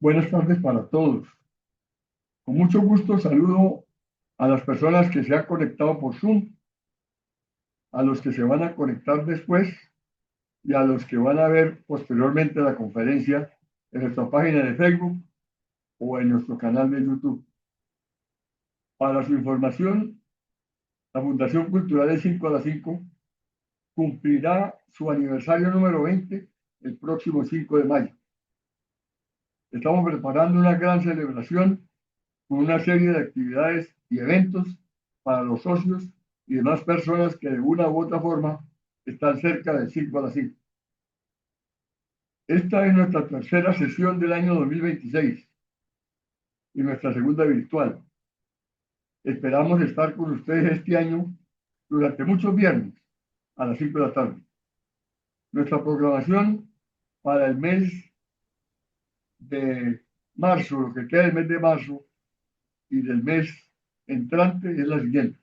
Buenas tardes para todos. Con mucho gusto saludo a las personas que se han conectado por Zoom, a los que se van a conectar después y a los que van a ver posteriormente la conferencia en nuestra página de Facebook o en nuestro canal de YouTube. Para su información, la Fundación Cultural de 5 a las 5 cumplirá su aniversario número 20 el próximo 5 de mayo. Estamos preparando una gran celebración con una serie de actividades y eventos para los socios y demás personas que de una u otra forma están cerca del 5 a las 5. Esta es nuestra tercera sesión del año 2026 y nuestra segunda virtual. Esperamos estar con ustedes este año durante muchos viernes a las 5 de la tarde. Nuestra programación para el mes de marzo, lo que queda del mes de marzo y del mes entrante es la siguiente.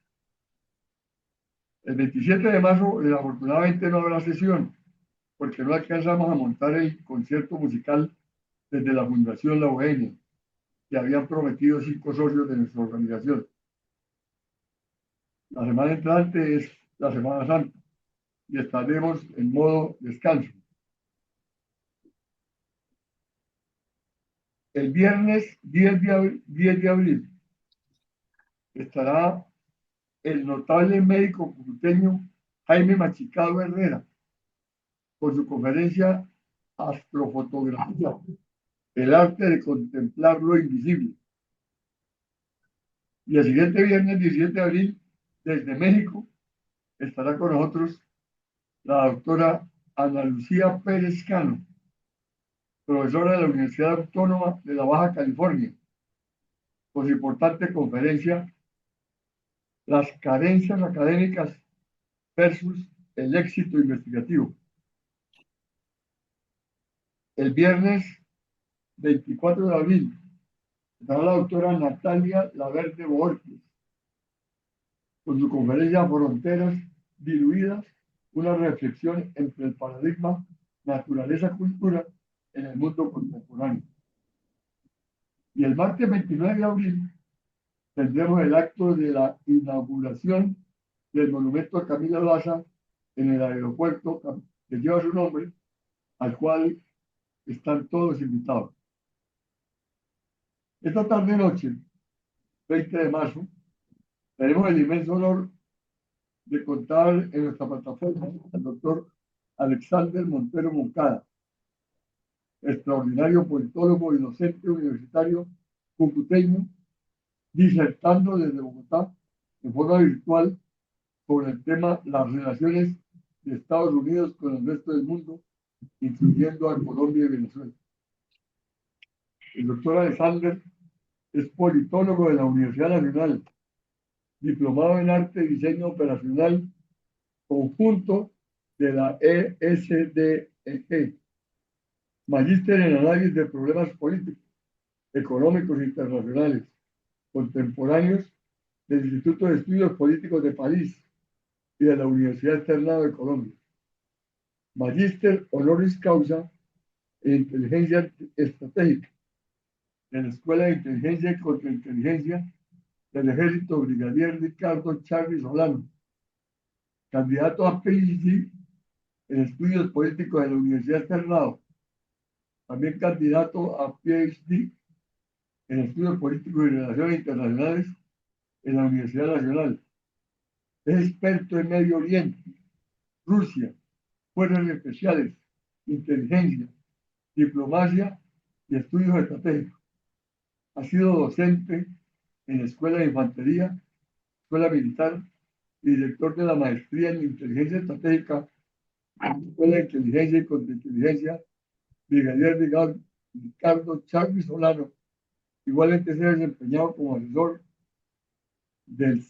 El 27 de marzo, desafortunadamente, no habrá sesión, porque no alcanzamos a montar el concierto musical desde la Fundación La Eugenia, que habían prometido 5 socios de nuestra organización. La semana entrante es la Semana Santa y estaremos en modo descanso. El viernes 10 de abril estará el notable médico cucuteño Jaime Machicado Herrera con su conferencia Astrofotografía, el arte de contemplar lo invisible. Y el siguiente viernes 17 de abril, desde México, estará con nosotros la doctora Ana Lucía Pérez Cano, profesora de la Universidad Autónoma de la Baja California, con su importante conferencia Las carencias académicas versus el éxito investigativo. El viernes 24 de abril estará la doctora Natalia Laverde Borges, con su conferencia Fronteras diluidas, una reflexión entre el paradigma naturaleza-cultura en el mundo contemporáneo. Y el martes 29 de abril tendremos el acto de la inauguración del monumento a Camila Daza en el aeropuerto que lleva su nombre, al cual están todos invitados. Esta tarde-noche, 20 de marzo, tenemos el inmenso honor de contar en nuestra plataforma al doctor Alexander Montero Moncada, extraordinario politólogo y docente universitario cucuteño, disertando desde Bogotá en forma virtual sobre el tema las relaciones de Estados Unidos con el resto del mundo, incluyendo a Colombia y Venezuela. El doctor Alexander es politólogo de la Universidad Nacional, diplomado en Arte y Diseño Operacional conjunto de la ESDEG, magíster en análisis de problemas políticos, económicos internacionales, contemporáneos del Instituto de Estudios Políticos de París y de la Universidad Externado de Colombia. Magíster honoris causa en Inteligencia Estratégica de la Escuela de Inteligencia y Contrainteligencia del Ejército Brigadier Ricardo Charri Solano. Candidato a PhD en Estudios Políticos de la Universidad Externado. También candidato a PhD en Estudios Políticos y Relaciones Internacionales en la Universidad Nacional. Es experto en Medio Oriente, Rusia, fuerzas especiales, inteligencia, diplomacia y estudios estratégicos. Ha sido docente en la Escuela de Infantería, Escuela Militar y director de la Maestría en Inteligencia Estratégica, Escuela de Inteligencia y Contrainteligencia, Brigadier Ricardo Charri Solano. Igualmente se ha desempeñado como asesor del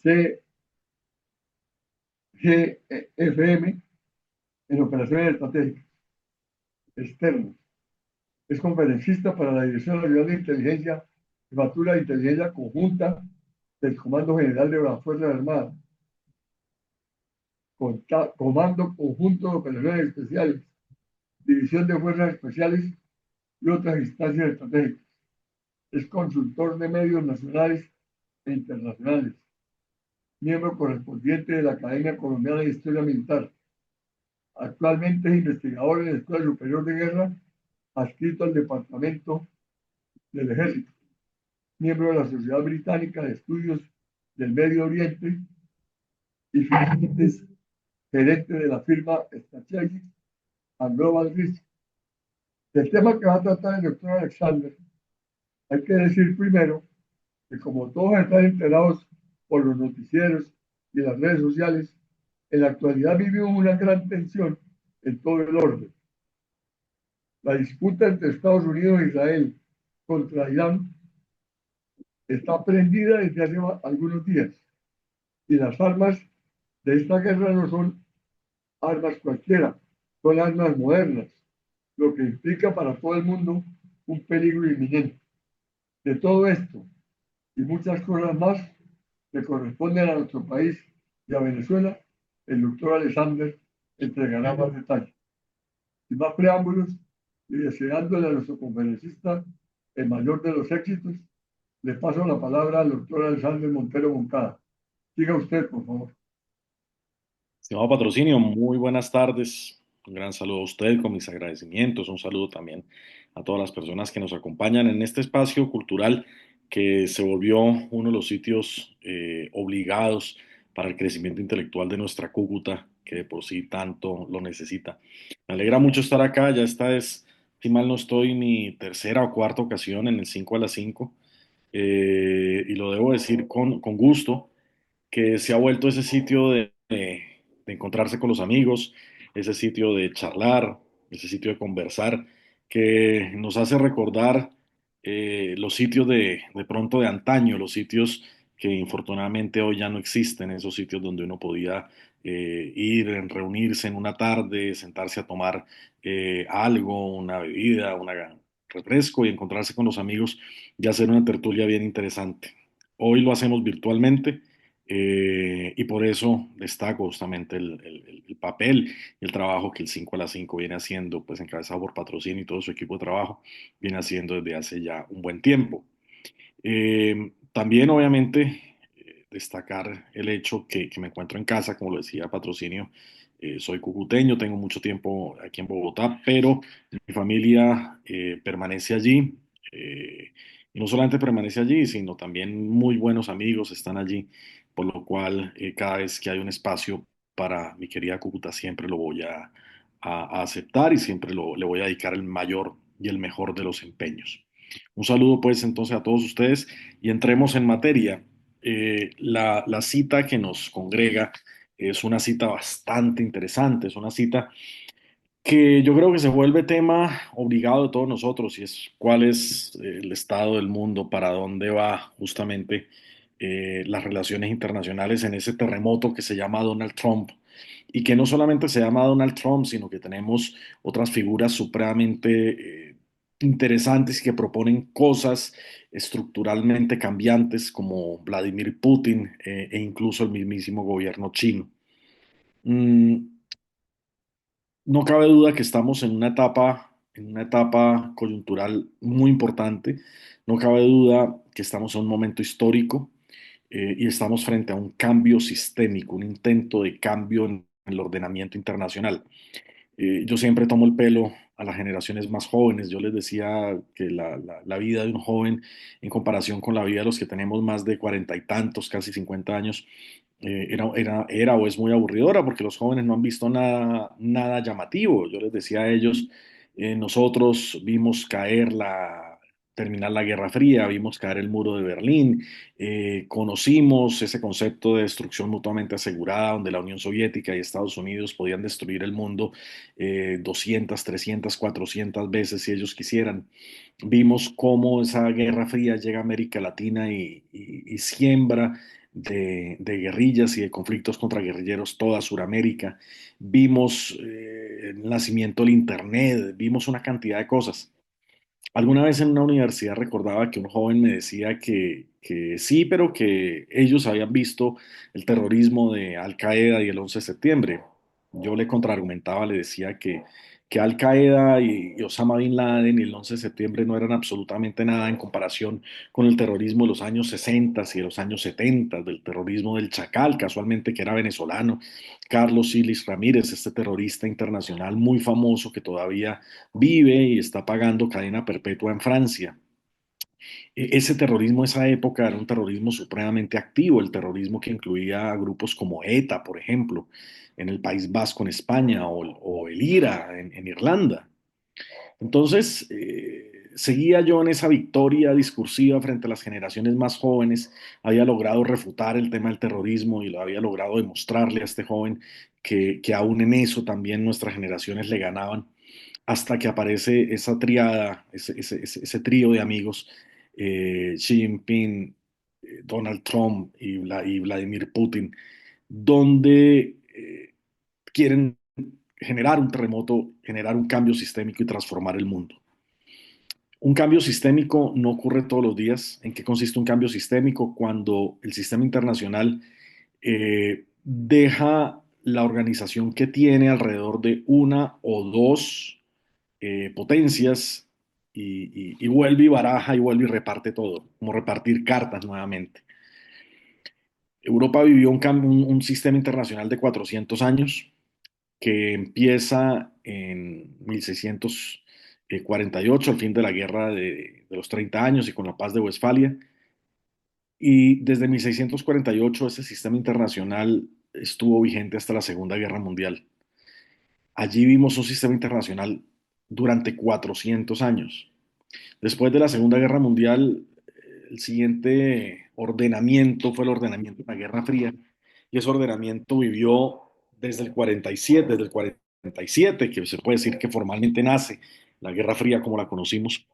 CGFM en operaciones estratégicas externas. Es conferencista para la Dirección Nacional de Inteligencia, Jefatura de Inteligencia Conjunta del Comando General de las Fuerzas Armadas, Comando Conjunto de Operaciones Especiales, División de Fuerzas Especiales y otras instancias estratégicas. Es consultor de medios nacionales e internacionales, miembro correspondiente de la Academia Colombiana de Historia Militar. Actualmente es investigador en la Escuela Superior de Guerra, adscrito al Departamento del Ejército, miembro de la Sociedad Británica de Estudios del Medio Oriente y finalmente es gerente de la firma Strategic and Global Risk. El tema que va a tratar el doctor Alexander, hay que decir primero que como todos están enterados por los noticieros y las redes sociales, en la actualidad vivimos una gran tensión en todo el orden. La disputa entre Estados Unidos e Israel contra Irán está prendida desde hace algunos días y las armas de esta guerra no son armas cualquiera, son armas modernas, lo que implica para todo el mundo un peligro inminente. De todo esto y muchas cosas más que corresponden a nuestro país y a Venezuela, el doctor Alexander entregará más detalles. Sin más preámbulos, y deseándole a nuestro conferencista el mayor de los éxitos, le paso la palabra al doctor Alexander Montero Moncada. Siga usted, por favor. Estimado patrocinio, muy buenas tardes. Un gran saludo a usted con mis agradecimientos. Un saludo también a todas las personas que nos acompañan en este espacio cultural que se volvió uno de los sitios obligados para el crecimiento intelectual de nuestra Cúcuta, que de por sí tanto lo necesita. Me alegra mucho estar acá. Ya esta es, si mal no estoy, mi tercera o cuarta ocasión en el 5 a las 5. Y lo debo decir con gusto que se ha vuelto ese sitio de encontrarse con los amigos, ese sitio de charlar, ese sitio de conversar, que nos hace recordar los sitios de pronto de antaño, los sitios que infortunadamente hoy ya no existen, esos sitios donde uno podía ir, reunirse en una tarde, sentarse a tomar algo, una bebida, un refresco y encontrarse con los amigos y hacer una tertulia bien interesante. Hoy lo hacemos virtualmente y por eso destaco justamente el papel y el trabajo que el 5 a las 5 viene haciendo, pues encabezado por Patrocinio y todo su equipo de trabajo, viene haciendo desde hace ya un buen tiempo. También, obviamente, destacar el hecho que me encuentro en casa, como lo decía Patrocinio, soy cucuteño, tengo mucho tiempo aquí en Bogotá, pero mi familia permanece allí. Y no solamente permanece allí, sino también muy buenos amigos están allí, por lo cual cada vez que hay un espacio para mi querida Cúcuta siempre lo voy a aceptar y siempre le voy a dedicar el mayor y el mejor de los empeños. Un saludo pues entonces a todos ustedes y entremos en materia. La cita que nos congrega es una cita bastante interesante, es una cita que yo creo que se vuelve tema obligado de todos nosotros y es cuál es el estado del mundo, para dónde va justamente las relaciones internacionales en ese terremoto que se llama Donald Trump y que no solamente se llama Donald Trump, sino que tenemos otras figuras supremamente interesantes que proponen cosas estructuralmente cambiantes como Vladimir Putin e incluso el mismísimo gobierno chino. Mm, no cabe duda que estamos en una etapa coyuntural muy importante. No cabe duda que estamos en un momento histórico y estamos frente a un cambio sistémico, un intento de cambio en el ordenamiento internacional. Yo siempre tomo el pelo a las generaciones más jóvenes. Yo les decía que la vida de un joven en comparación con la vida de los que tenemos más de cuarenta y tantos, casi 50 años, era o es muy aburridora porque los jóvenes no han visto nada llamativo. Yo les decía a ellos, nosotros vimos terminar la Guerra Fría, vimos caer el muro de Berlín, conocimos ese concepto de destrucción mutuamente asegurada, donde la Unión Soviética y Estados Unidos podían destruir el mundo 200, 300, 400 veces si ellos quisieran. Vimos cómo esa Guerra Fría llega a América Latina y siembra de guerrillas y de conflictos contra guerrilleros toda Sudamérica. Vimos el nacimiento del Internet, vimos una cantidad de cosas. Alguna vez en una universidad recordaba que un joven me decía que sí, pero que ellos habían visto el terrorismo de Al Qaeda y el 11 de septiembre. Yo le contraargumentaba, le decía que Al Qaeda y Osama Bin Laden y el 11 de septiembre no eran absolutamente nada en comparación con el terrorismo de los años 60 y de los años 70, del terrorismo del Chacal, casualmente que era venezolano, Carlos Silis Ramírez, este terrorista internacional muy famoso que todavía vive y está pagando cadena perpetua en Francia. Ese terrorismo, esa época era un terrorismo supremamente activo, el terrorismo que incluía grupos como ETA, por ejemplo, en el País Vasco en España o el IRA en Irlanda. Entonces, seguía yo en esa victoria discursiva frente a las generaciones más jóvenes, había logrado refutar el tema del terrorismo y lo había logrado demostrarle a este joven que aún en eso también nuestras generaciones le ganaban, hasta que aparece esa triada, ese trío de amigos, Xi Jinping, Donald Trump y Vladimir Putin, donde quieren generar un terremoto, generar un cambio sistémico y transformar el mundo. Un cambio sistémico no ocurre todos los días. ¿En qué consiste un cambio sistémico? Cuando el sistema internacional deja la organización que tiene alrededor de una o dos potencias y vuelve y baraja y vuelve y reparte todo, como repartir cartas nuevamente. Europa vivió un sistema internacional de 400 años que empieza en 1648, al fin de la guerra de los 30 años y con la paz de Westfalia. Y desde 1648 ese sistema internacional estuvo vigente hasta la Segunda Guerra Mundial. Allí vimos un sistema internacional durante 400 años. Después de la Segunda Guerra Mundial, el siguiente ordenamiento fue el ordenamiento de la Guerra Fría, y ese ordenamiento vivió desde el 47, desde el 47, que se puede decir que formalmente nace la Guerra Fría como la conocimos,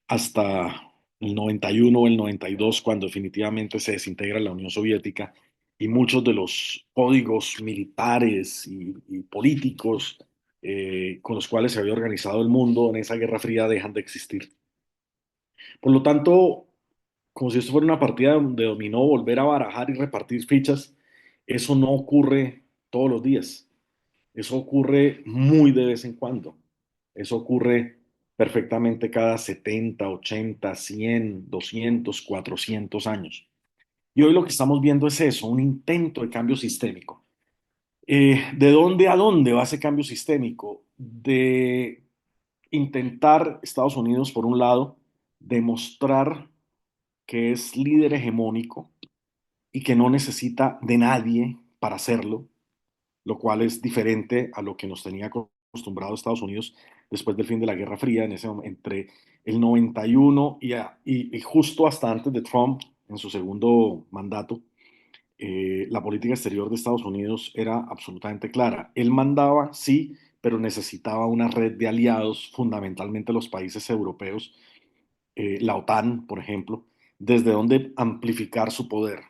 hasta el 91 o el 92, cuando definitivamente se desintegra la Unión Soviética y muchos de los códigos militares y políticos con los cuales se había organizado el mundo en esa Guerra Fría dejan de existir. Por lo tanto, como si esto fuera una partida de dominó, volver a barajar y repartir fichas, eso no ocurre todos los días. Eso ocurre muy de vez en cuando. Eso ocurre perfectamente cada 70, 80, 100, 200, 400 años. Y hoy lo que estamos viendo es eso, un intento de cambio sistémico. ¿De dónde a dónde va ese cambio sistémico? De intentar Estados Unidos, por un lado, demostrar que es líder hegemónico y que no necesita de nadie para hacerlo, lo cual es diferente a lo que nos tenía acostumbrado Estados Unidos después del fin de la Guerra Fría, entre el 91 y justo hasta antes de Trump, en su segundo mandato. La política exterior de Estados Unidos era absolutamente clara. Él mandaba, sí, pero necesitaba una red de aliados, fundamentalmente los países europeos, la OTAN, por ejemplo, desde donde amplificar su poder.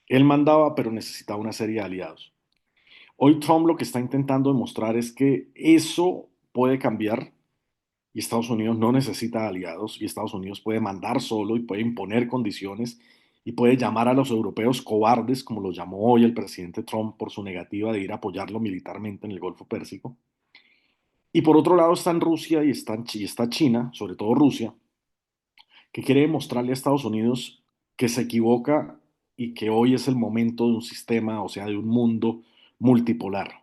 Él mandaba, pero necesitaba una serie de aliados. Hoy Trump lo que está intentando demostrar es que eso puede cambiar y Estados Unidos no necesita aliados y Estados Unidos puede mandar solo y puede imponer condiciones y puede llamar a los europeos cobardes, como lo llamó hoy el presidente Trump por su negativa de ir a apoyarlo militarmente en el Golfo Pérsico. Y por otro lado están Rusia y está China, sobre todo Rusia, que quiere demostrarle a Estados Unidos que se equivoca y que hoy es el momento de un sistema, o sea, de un mundo multipolar,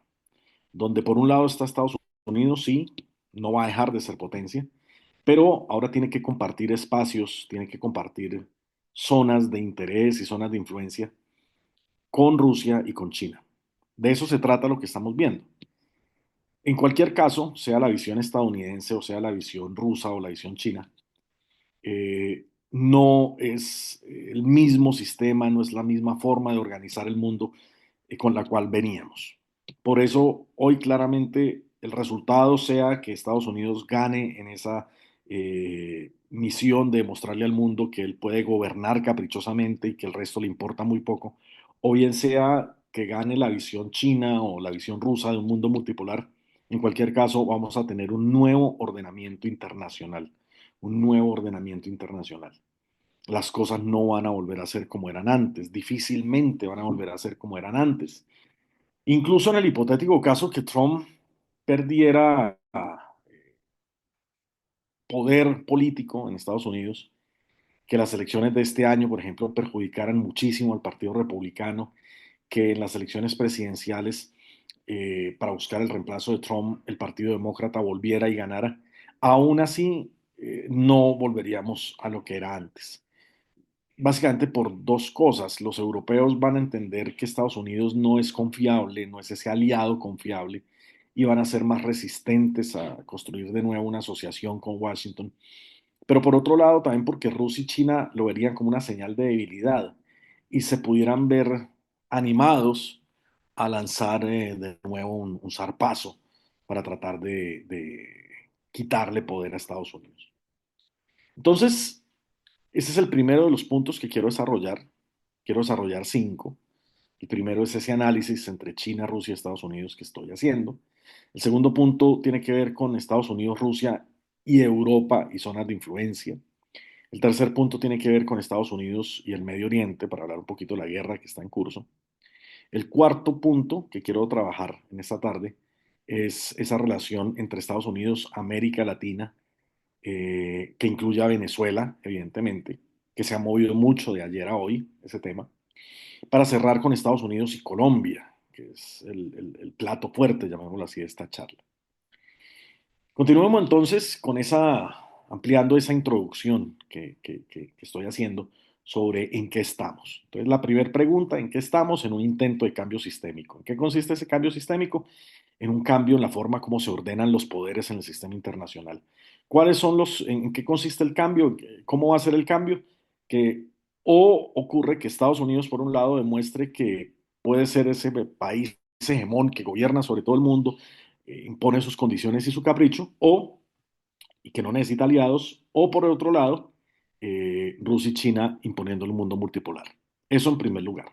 donde por un lado está Estados Unidos, sí, no va a dejar de ser potencia, pero ahora tiene que compartir espacios, tiene que compartir zonas de interés y zonas de influencia con Rusia y con China. De eso se trata lo que estamos viendo. En cualquier caso, sea la visión estadounidense o sea la visión rusa o la visión china, no es el mismo sistema, no es la misma forma de organizar el mundo con la cual veníamos. Por eso, hoy claramente el resultado sea que Estados Unidos gane en esa misión de mostrarle al mundo que él puede gobernar caprichosamente y que el resto le importa muy poco, o bien sea que gane la visión china o la visión rusa de un mundo multipolar. En cualquier caso, vamos a tener un nuevo ordenamiento internacional, un nuevo ordenamiento internacional. Las cosas no van a volver a ser como eran antes, difícilmente van a volver a ser como eran antes. Incluso en el hipotético caso que Trump perdiera poder político en Estados Unidos, que las elecciones de este año, por ejemplo, perjudicaran muchísimo al Partido Republicano, que en las elecciones presidenciales, para buscar el reemplazo de Trump, el Partido Demócrata volviera y ganara. Aún así, no volveríamos a lo que era antes. Básicamente por dos cosas. Los europeos van a entender que Estados Unidos no es confiable, no es ese aliado confiable, y van a ser más resistentes a construir de nuevo una asociación con Washington. Pero por otro lado, también porque Rusia y China lo verían como una señal de debilidad y se pudieran ver animados a lanzar de nuevo un zarpazo para tratar de quitarle poder a Estados Unidos. Entonces, ese es el primero de los puntos que quiero desarrollar. Quiero desarrollar cinco. El primero es ese análisis entre China, Rusia y Estados Unidos que estoy haciendo. El segundo punto tiene que ver con Estados Unidos, Rusia y Europa y zonas de influencia. El tercer punto tiene que ver con Estados Unidos y el Medio Oriente, para hablar un poquito de la guerra que está en curso. El cuarto punto que quiero trabajar en esta tarde es esa relación entre Estados Unidos, América Latina, que incluye a Venezuela, evidentemente, que se ha movido mucho de ayer a hoy, ese tema, para cerrar con Estados Unidos y Colombia, que es el plato fuerte, llamémoslo así, de esta charla. Continuemos entonces con ampliando esa introducción que estoy haciendo sobre en qué estamos. Entonces, la primera pregunta, ¿en qué estamos? En un intento de cambio sistémico. ¿En qué consiste ese cambio sistémico? En un cambio en la forma como se ordenan los poderes en el sistema internacional. ¿En qué consiste el cambio? ¿Cómo va a ser el cambio? Que o ocurre que Estados Unidos, por un lado, demuestre que puede ser ese país ese hegemón que gobierna sobre todo el mundo, impone sus condiciones y su capricho, y que no necesita aliados, o por el otro lado, Rusia y China imponiendo el mundo multipolar. Eso en primer lugar.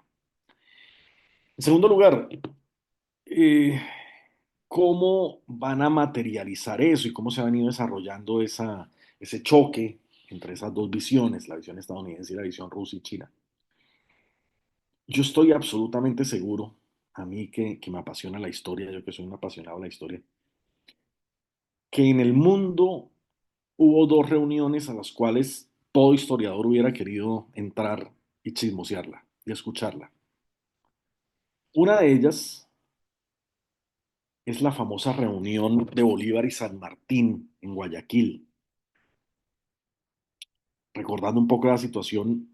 En segundo lugar, eh, ¿cómo van a materializar eso y cómo se ha venido desarrollando ese choque entre esas dos visiones, la visión estadounidense y la visión rusa y China? Yo estoy absolutamente seguro, a mí que me apasiona la historia, yo que soy un apasionado de la historia, que en el mundo hubo dos reuniones a las cuales todo historiador hubiera querido entrar y chismosearla y escucharla. Una de ellas es la famosa reunión de Bolívar y San Martín en Guayaquil. Recordando un poco la situación,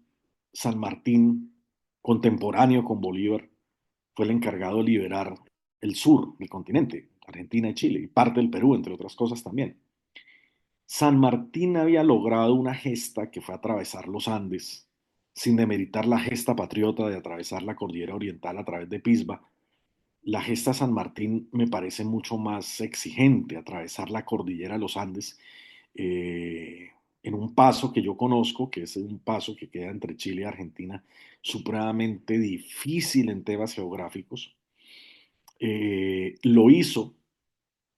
San Martín, contemporáneo con Bolívar, fue el encargado de liberar el sur del continente, Argentina y Chile, y parte del Perú, entre otras cosas también. San Martín había logrado una gesta que fue atravesar los Andes, sin demeritar la gesta patriota de atravesar la cordillera oriental a través de Pisba. La gesta San Martín me parece mucho más exigente, atravesar la cordillera de los Andes eh, en un paso que yo conozco, que es un paso que queda entre Chile y Argentina, supremamente difícil en temas geográficos. Lo hizo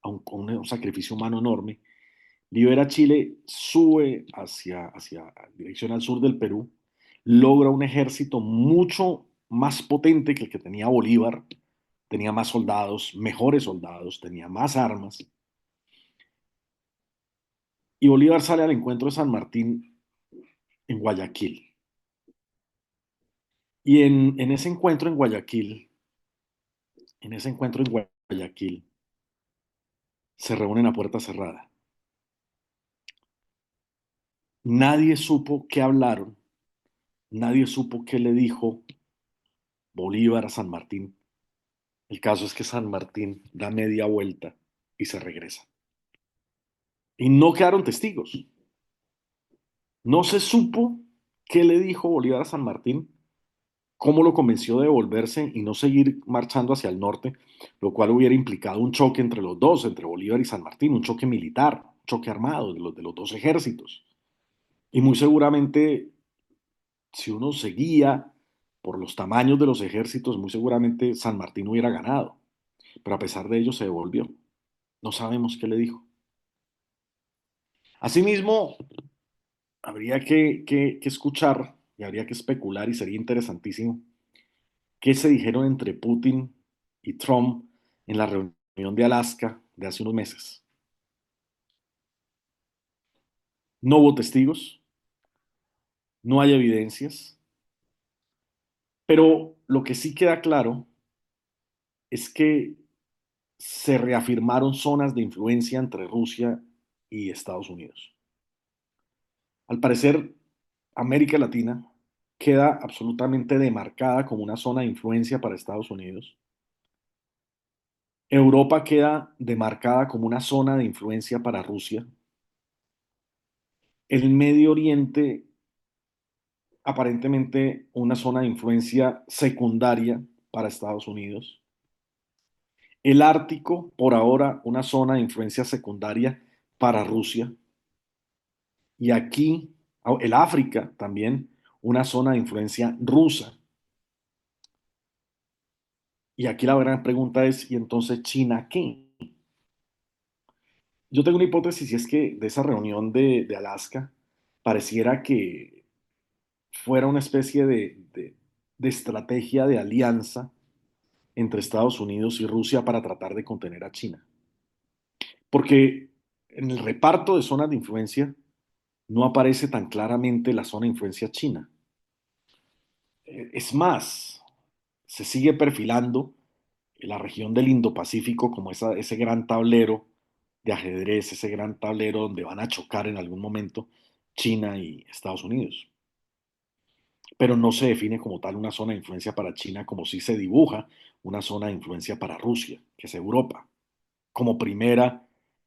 con un sacrificio humano enorme. Libera Chile, sube hacia dirección al sur del Perú, logra un ejército mucho más potente que el que tenía Bolívar, tenía más soldados, mejores soldados, tenía más armas, y Bolívar sale al encuentro de San Martín en Guayaquil. Y en ese encuentro en Guayaquil, en ese encuentro en Guayaquil, se reúnen a puerta cerrada. Nadie supo qué hablaron, nadie supo qué le dijo Bolívar a San Martín. El caso es que San Martín da media vuelta y se regresa. Y no quedaron testigos. No se supo qué le dijo Bolívar a San Martín, cómo lo convenció de devolverse y no seguir marchando hacia el norte, lo cual hubiera implicado un choque entre los dos, entre Bolívar y San Martín, un choque militar, un choque armado de los dos ejércitos. Y muy seguramente, si uno seguía por los tamaños de los ejércitos, muy seguramente San Martín hubiera ganado. Pero a pesar de ello se devolvió. No sabemos qué le dijo. Asimismo, habría que escuchar y habría que especular y sería interesantísimo qué se dijeron entre Putin y Trump en la reunión de Alaska de hace unos meses. No hubo testigos, no hay evidencias, pero lo que sí queda claro es que se reafirmaron zonas de influencia entre Rusia y Estados Unidos. Al parecer, América Latina queda absolutamente demarcada como una zona de influencia para Estados Unidos. Europa queda demarcada como una zona de influencia para Rusia. El Medio Oriente, aparentemente una zona de influencia secundaria para Estados Unidos. El Ártico, por ahora, una zona de influencia secundaria para Rusia. Y aquí, el África también, una zona de influencia rusa. Y aquí la gran pregunta es, ¿y entonces China qué? Yo tengo una hipótesis y es que de esa reunión de Alaska pareciera que fuera una especie de estrategia de alianza entre Estados Unidos y Rusia para tratar de contener a China. Porque en el reparto de zonas de influencia no aparece tan claramente la zona de influencia china. Es más, se sigue perfilando la región del Indo-Pacífico como ese gran tablero de ajedrez, ese gran tablero donde van a chocar en algún momento China y Estados Unidos. Pero no se define como tal una zona de influencia para China, como si se dibuja una zona de influencia para Rusia, que es Europa, como primera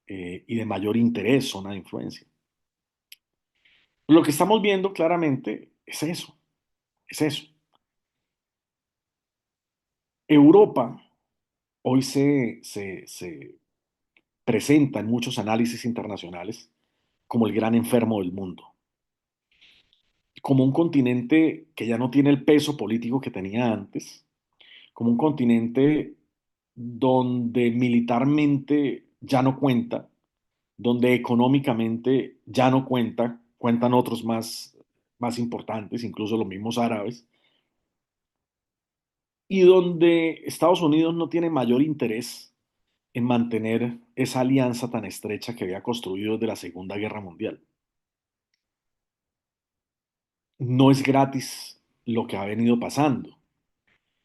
y de mayor interés zona de influencia. Lo que estamos viendo claramente es eso, es eso. Europa hoy se presenta en muchos análisis internacionales como el gran enfermo del mundo, como un continente que ya no tiene el peso político que tenía antes, como un continente donde militarmente ya no cuenta, donde económicamente ya no cuenta, cuentan otros más importantes, incluso los mismos árabes, y donde Estados Unidos no tiene mayor interés en mantener esa alianza tan estrecha que había construido desde la Segunda Guerra Mundial. No es gratis lo que ha venido pasando.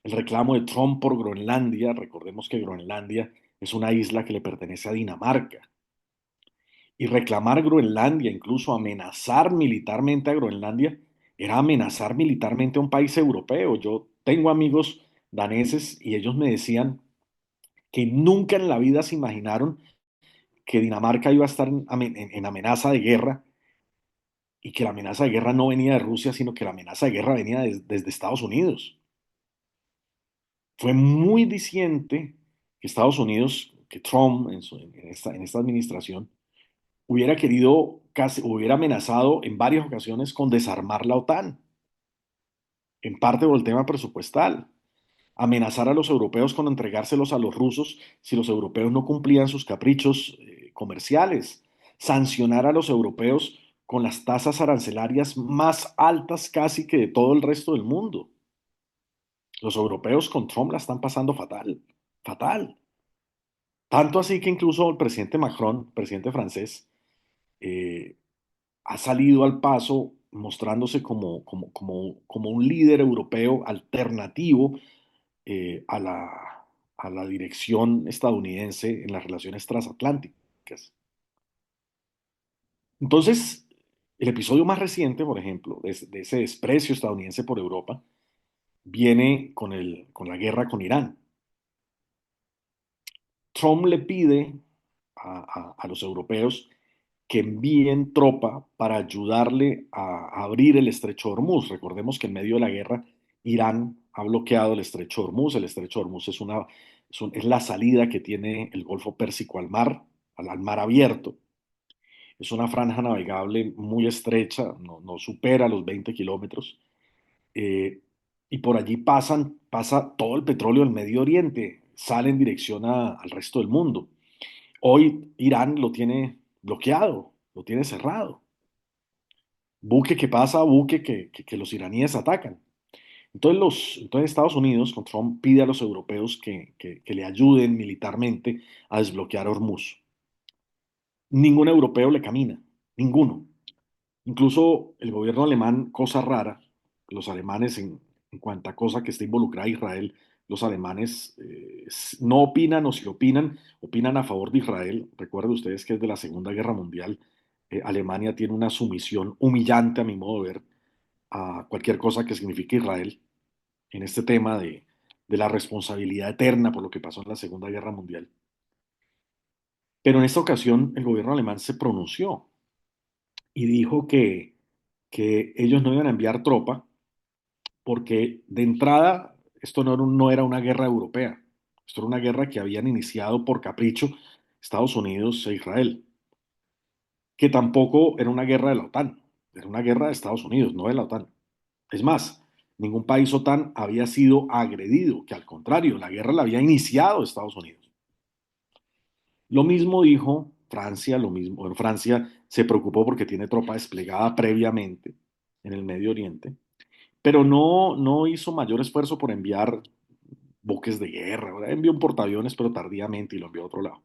El reclamo de Trump por Groenlandia, recordemos que Groenlandia es una isla que le pertenece a Dinamarca, y reclamar Groenlandia, incluso amenazar militarmente a Groenlandia, era amenazar militarmente a un país europeo. Yo tengo amigos daneses y ellos me decían que nunca en la vida se imaginaron que Dinamarca iba a estar en amenaza de guerra y que la amenaza de guerra no venía de Rusia, sino que la amenaza de guerra venía desde Estados Unidos. Fue muy diciente que Estados Unidos, que Trump en esta administración, hubiera querido, casi, hubiera amenazado en varias ocasiones con desarmar la OTAN, en parte por el tema presupuestal, amenazar a los europeos con entregárselos a los rusos si los europeos no cumplían sus caprichos comerciales, sancionar a los europeos con las tasas arancelarias más altas casi que de todo el resto del mundo. Los europeos con Trump la están pasando fatal, fatal. Tanto así que incluso el presidente Macron, presidente francés, eh, ha salido al paso mostrándose como un líder europeo alternativo a la dirección estadounidense en las relaciones transatlánticas. Entonces, el episodio más reciente, por ejemplo, de ese desprecio estadounidense por Europa, viene con la guerra con Irán. Trump le pide a los europeos que envíen tropa para ayudarle a abrir el estrecho de Hormuz. Recordemos que en medio de la guerra, Irán ha bloqueado el estrecho de Hormuz. El estrecho de Hormuz es la salida que tiene el Golfo Pérsico al mar, al mar abierto. Es una franja navegable muy estrecha, no supera los 20 kilómetros. eh, y por allí pasa todo el petróleo del Medio Oriente, sale en dirección al resto del mundo. Hoy Irán lo tiene bloqueado, lo tiene cerrado. Buque que pasa, buque que los iraníes atacan. Entonces Estados Unidos con Trump pide a los europeos que le ayuden militarmente a desbloquear Hormuz. Ningún europeo le camina, ninguno. Incluso el gobierno alemán, cosa rara, los alemanes en cuanta cosa que esté involucrada Israel, los alemanes no opinan o si opinan, opinan a favor de Israel. Recuerden ustedes que desde la Segunda Guerra Mundial Alemania tiene una sumisión humillante a mi modo de ver a cualquier cosa que signifique Israel en este tema de la responsabilidad eterna por lo que pasó en la Segunda Guerra Mundial. Pero en esta ocasión el gobierno alemán se pronunció y dijo que ellos no iban a enviar tropa porque de entrada esto no era una guerra europea, esto era una guerra que habían iniciado por capricho Estados Unidos e Israel, que tampoco era una guerra de la OTAN, era una guerra de Estados Unidos, no de la OTAN. Es más, ningún país OTAN había sido agredido, que al contrario, la guerra la había iniciado Estados Unidos. Lo mismo dijo Francia, lo mismo, bueno, Francia se preocupó porque tiene tropa desplegada previamente en el Medio Oriente, pero no hizo mayor esfuerzo por enviar buques de guerra, ¿verdad? Envió un portaaviones, pero tardíamente y lo envió a otro lado.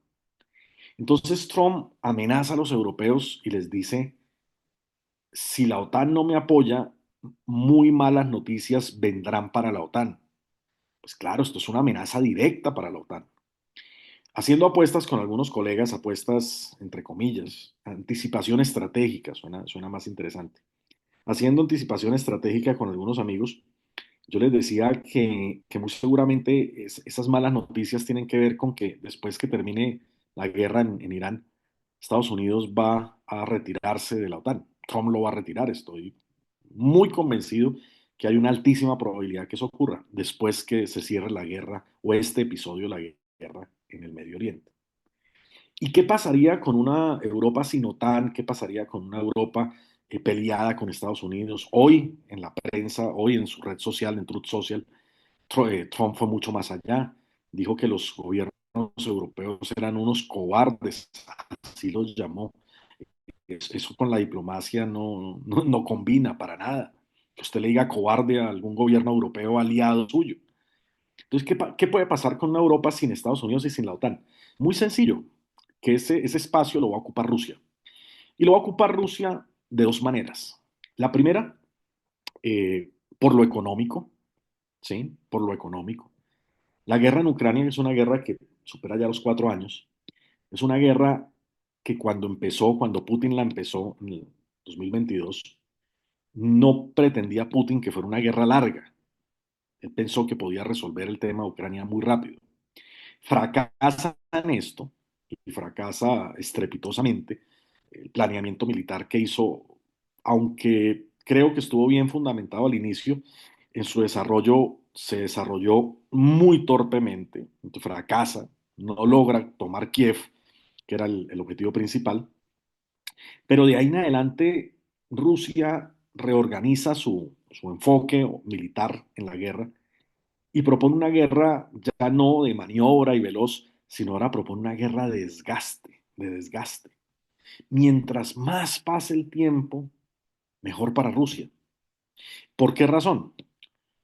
Entonces Trump amenaza a los europeos y les dice, si la OTAN no me apoya, muy malas noticias vendrán para la OTAN. Pues claro, esto es una amenaza directa para la OTAN. Haciendo apuestas con algunos colegas, apuestas entre comillas, anticipación estratégica, suena más interesante. Haciendo anticipación estratégica con algunos amigos, yo les decía que muy seguramente esas malas noticias tienen que ver con que después que termine la guerra en Irán, Estados Unidos va a retirarse de la OTAN. Trump lo va a retirar, estoy muy convencido que hay una altísima probabilidad que eso ocurra después que se cierre la guerra o este episodio de la guerra en el Medio Oriente. ¿Y qué pasaría con una Europa sin OTAN? ¿Qué pasaría con una Europa peleada con Estados Unidos? Hoy en la prensa, hoy en su red social, en Truth Social, Trump fue mucho más allá. Dijo que los gobiernos europeos eran unos cobardes, así los llamó. Eso con la diplomacia no combina para nada. Que usted le diga cobarde a algún gobierno europeo aliado suyo. Entonces, ¿qué puede pasar con una Europa sin Estados Unidos y sin la OTAN? Muy sencillo, que ese espacio lo va a ocupar Rusia. Y lo va a ocupar Rusia de dos maneras. La primera, por lo económico, ¿sí? Por lo económico. La guerra en Ucrania es una guerra que supera ya los 4 años. Es una guerra que cuando empezó, cuando Putin la empezó en el 2022, no pretendía Putin que fuera una guerra larga. Él pensó que podía resolver el tema de Ucrania muy rápido. Fracasa en esto y fracasa estrepitosamente el planeamiento militar que hizo, aunque creo que estuvo bien fundamentado al inicio, en su desarrollo se desarrolló muy torpemente, fracasa, no logra tomar Kiev, que era el objetivo principal, pero de ahí en adelante Rusia reorganiza su enfoque militar en la guerra y propone una guerra ya no de maniobra y veloz, sino ahora propone una guerra de desgaste, de desgaste. Mientras más pase el tiempo, mejor para Rusia. ¿Por qué razón?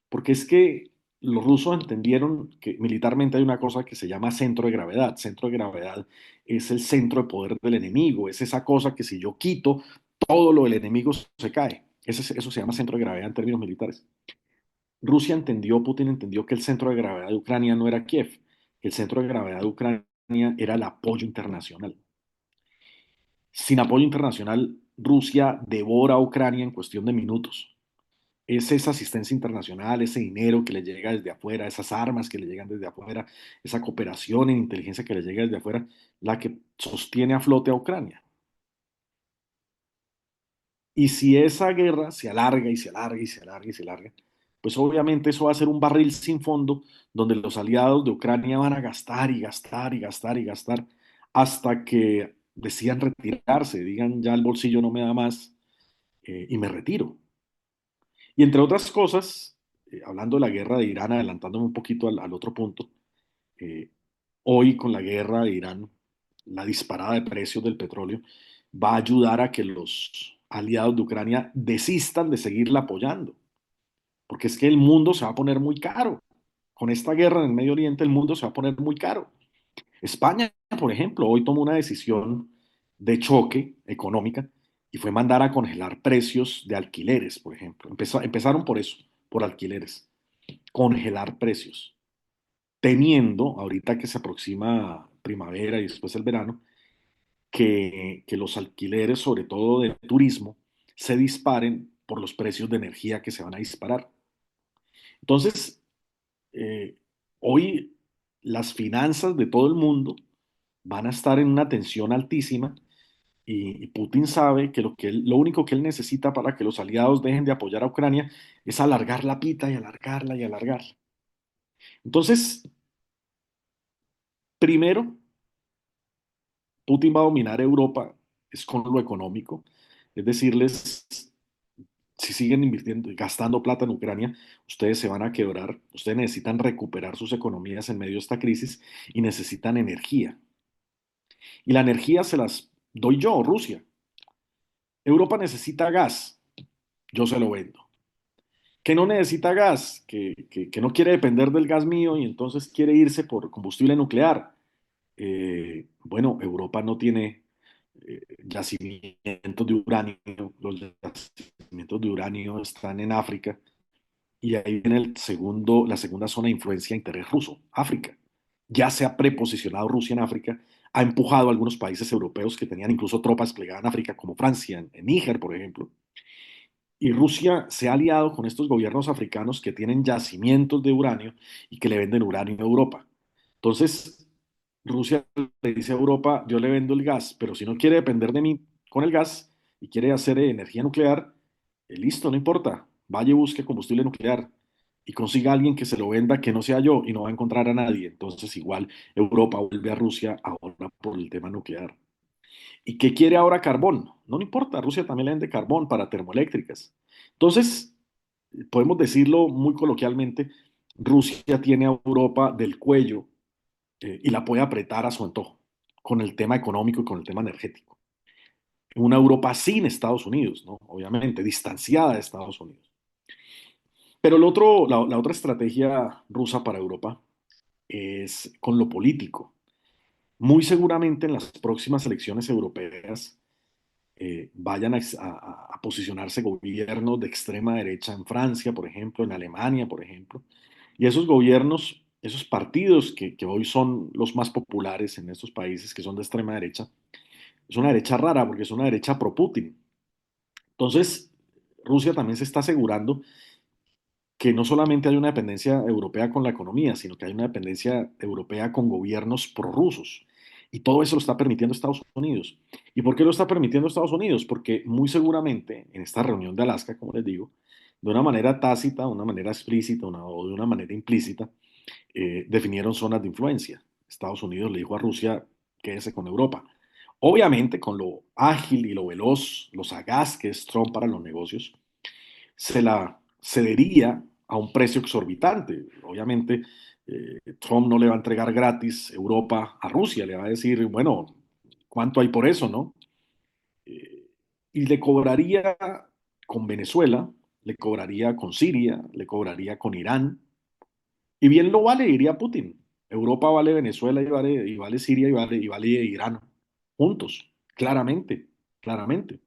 Porque es que los rusos entendieron que militarmente hay una cosa que se llama centro de gravedad. Centro de gravedad es el centro de poder del enemigo, es esa cosa que si yo quito, todo lo del enemigo se cae. Eso se llama centro de gravedad en términos militares. Rusia entendió, Putin entendió que el centro de gravedad de Ucrania no era Kiev, que el centro de gravedad de Ucrania era el apoyo internacional. Sin apoyo internacional, Rusia devora a Ucrania en cuestión de minutos. Es esa asistencia internacional, ese dinero que le llega desde afuera, esas armas que le llegan desde afuera, esa cooperación en inteligencia que le llega desde afuera, la que sostiene a flote a Ucrania. Y si esa guerra se alarga y se alarga y se alarga y se alarga, pues obviamente eso va a ser un barril sin fondo donde los aliados de Ucrania van a gastar y gastar y gastar y gastar hasta que decidan retirarse, digan ya el bolsillo no me da más y me retiro. Y entre otras cosas, hablando de la guerra de Irán, adelantándome un poquito al otro punto, eh, hoy con la guerra de Irán, la disparada de precios del petróleo va a ayudar a que los aliados de Ucrania desistan de seguirla apoyando. porque es que el mundo se va a poner muy caro. Con esta guerra en el Medio Oriente, el mundo se va a poner muy caro. España, por ejemplo, hoy tomó una decisión de choque económica y fue mandar a congelar precios de alquileres, por ejemplo. Empezaron por eso, por alquileres, congelar precios, temiendo, ahorita que se aproxima primavera y después el verano, que los alquileres, sobre todo de turismo, se disparen por los precios de energía que se van a disparar. Entonces, eh, hoy las finanzas de todo el mundo van a estar en una tensión altísima y Putin sabe que lo único que él necesita para que los aliados dejen de apoyar a Ucrania es alargar la pita y alargarla y alargarla. Entonces, primero, Putin va a dominar Europa es con lo económico, es decirles, si siguen invirtiendo, gastando plata en Ucrania, ustedes se van a quebrar, ustedes necesitan recuperar sus economías en medio de esta crisis y necesitan energía. Y la energía se las doy yo, Rusia. Europa necesita gas, yo se lo vendo. Que no necesita gas, que no quiere depender del gas mío y entonces quiere irse por combustible nuclear. Bueno, Europa no tiene yacimientos de uranio, los yacimientos de uranio están en África y ahí viene la segunda zona de influencia de interés ruso, África. Ya se ha preposicionado Rusia en África, ha empujado a algunos países europeos que tenían incluso tropas desplegadas en África, como Francia, en Níger, por ejemplo, y Rusia se ha aliado con estos gobiernos africanos que tienen yacimientos de uranio y que le venden uranio a Europa. Entonces, Rusia le dice a Europa, yo le vendo el gas, pero si no quiere depender de mí con el gas y quiere hacer energía nuclear, listo, no importa, vaya y busque combustible nuclear y consiga a alguien que se lo venda que no sea yo y no va a encontrar a nadie. Entonces, igual Europa vuelve a Rusia ahora por el tema nuclear. ¿Y qué quiere ahora carbón? No le importa, Rusia también le vende carbón para termoeléctricas. Entonces, podemos decirlo muy coloquialmente, Rusia tiene a Europa del cuello y la puede apretar a su antojo con el tema económico y con el tema energético. Una Europa sin Estados Unidos, ¿no? Obviamente, distanciada de Estados Unidos. Pero la otra estrategia rusa para Europa es con lo político. Muy seguramente en las próximas elecciones europeas vayan a posicionarse gobiernos de extrema derecha en Francia, por ejemplo, en Alemania, por ejemplo. Y esos gobiernos, esos partidos que hoy son los más populares en estos países que son de extrema derecha, es una derecha rara porque es una derecha pro-Putin. Entonces, Rusia también se está asegurando que no solamente hay una dependencia europea con la economía, sino que hay una dependencia europea con gobiernos prorrusos. Y todo eso lo está permitiendo Estados Unidos. ¿Y por qué lo está permitiendo Estados Unidos? Porque muy seguramente en esta reunión de Alaska, como les digo, de una manera tácita, de una manera explícita o de una manera implícita, definieron zonas de influencia. Estados Unidos le dijo a Rusia, quédese con Europa. Obviamente, con lo ágil y lo veloz, lo sagaz que es Trump para los negocios, se la cedería a un precio exorbitante. Obviamente, Trump no le va a entregar gratis Europa a Rusia, le va a decir, bueno, ¿cuánto hay por eso, no? Eh, y le cobraría con Venezuela, le cobraría con Siria, le cobraría con Irán, y bien lo vale, diría Putin. Europa vale Venezuela y vale Siria y vale Irán, juntos, claramente, claramente.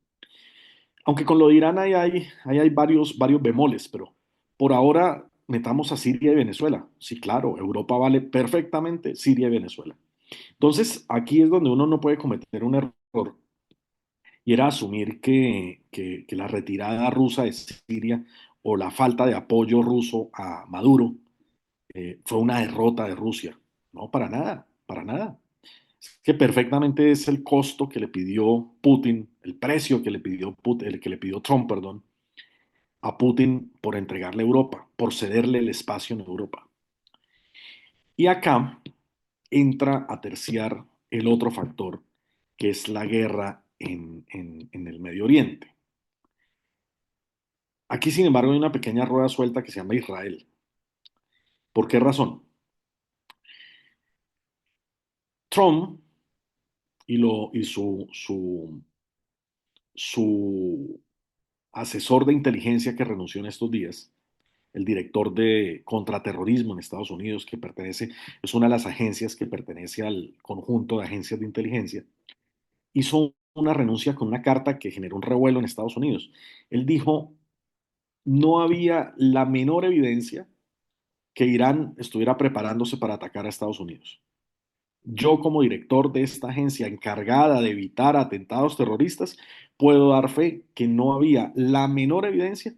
Aunque con lo de Irán ahí hay varios bemoles, pero por ahora metamos a Siria y Venezuela. Sí, claro, Europa vale perfectamente Siria y Venezuela. Entonces, aquí es donde uno no puede cometer un error y era asumir que la retirada rusa de Siria o la falta de apoyo ruso a Maduro fue una derrota de Rusia. No, para nada, para nada. Es que perfectamente es el costo que le pidió Putin, el precio que le pidió Putin, el que le pidió Trump, perdón, a Putin por entregarle Europa, por cederle el espacio en Europa. Y acá entra a terciar el otro factor, que es la guerra en el Medio Oriente. Aquí, sin embargo, hay una pequeña rueda suelta que se llama Israel. ¿Por qué razón? Trump y su asesor de inteligencia que renunció en estos días, el director de contraterrorismo en Estados Unidos, que pertenece, es una de las agencias que pertenece al conjunto de agencias de inteligencia, hizo una renuncia con una carta que generó un revuelo en Estados Unidos. Él dijo, no había la menor evidencia que Irán estuviera preparándose para atacar a Estados Unidos. Yo, como director de esta agencia encargada de evitar atentados terroristas, puedo dar fe que no había la menor evidencia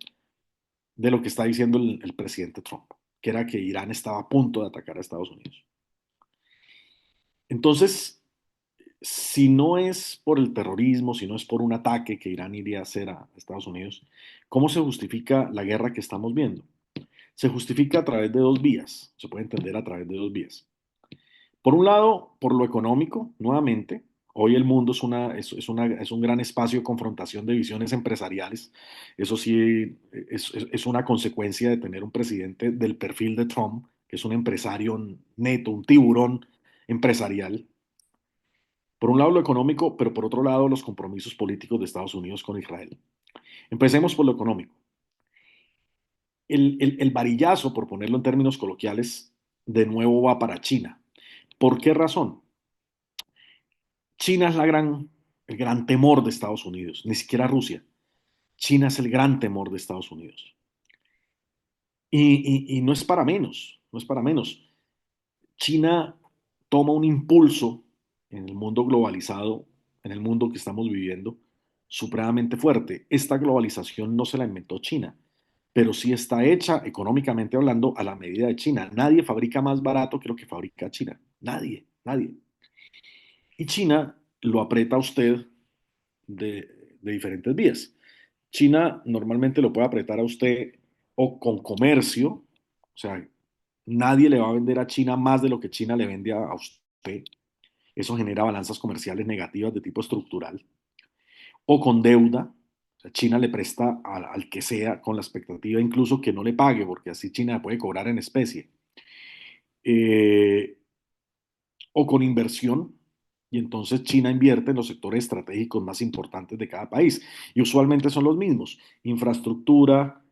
de lo que está diciendo el presidente Trump, que era que Irán estaba a punto de atacar a Estados Unidos. Entonces, si no es por el terrorismo, si no es por un ataque que Irán iría a hacer a Estados Unidos, ¿cómo se justifica la guerra que estamos viendo? Se justifica a través de dos vías, se puede entender a través de dos vías. Por un lado, por lo económico, nuevamente, hoy el mundo es un gran espacio de confrontación de visiones empresariales. Eso sí, es una consecuencia de tener un presidente del perfil de Trump, que es un empresario neto, un tiburón empresarial. Por un lado lo económico, pero por otro lado los compromisos políticos de Estados Unidos con Israel. Empecemos por lo económico. El varillazo, por ponerlo en términos coloquiales, de nuevo va para China. ¿Por qué razón? China es el gran temor de Estados Unidos, ni siquiera Rusia. China es el gran temor de Estados Unidos. Y no es para menos, no es para menos. China toma un impulso en el mundo globalizado, en el mundo que estamos viviendo, supremamente fuerte. Esta globalización no se la inventó China, pero sí está hecha económicamente hablando a la medida de China. Nadie fabrica más barato que lo que fabrica China. Nadie, nadie. Y China lo aprieta a usted de diferentes vías. China normalmente lo puede apretar a usted o con comercio, o sea, nadie le va a vender a China más de lo que China le vende a usted. Eso genera balanzas comerciales negativas de tipo estructural. O con deuda, o sea, China le presta al que sea con la expectativa incluso que no le pague, porque así China puede cobrar en especie. Eh, o con inversión, y entonces China invierte en los sectores estratégicos más importantes de cada país, y usualmente son los mismos: infraestructura,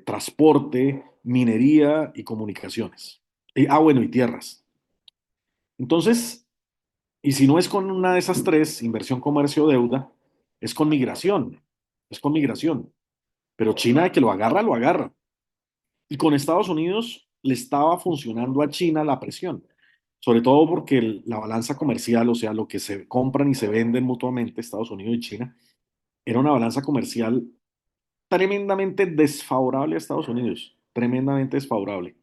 transporte, minería y comunicaciones. Bueno, y tierras. Entonces, y si no es con una de esas tres, inversión, comercio, deuda, es con migración, es con migración. Pero China, de que lo agarra, lo agarra. Y con Estados Unidos le estaba funcionando a China la presión, sobre todo porque la balanza comercial, o sea, lo que se compran y se venden mutuamente Estados Unidos y China, era una balanza comercial tremendamente desfavorable a Estados Unidos, tremendamente desfavorable.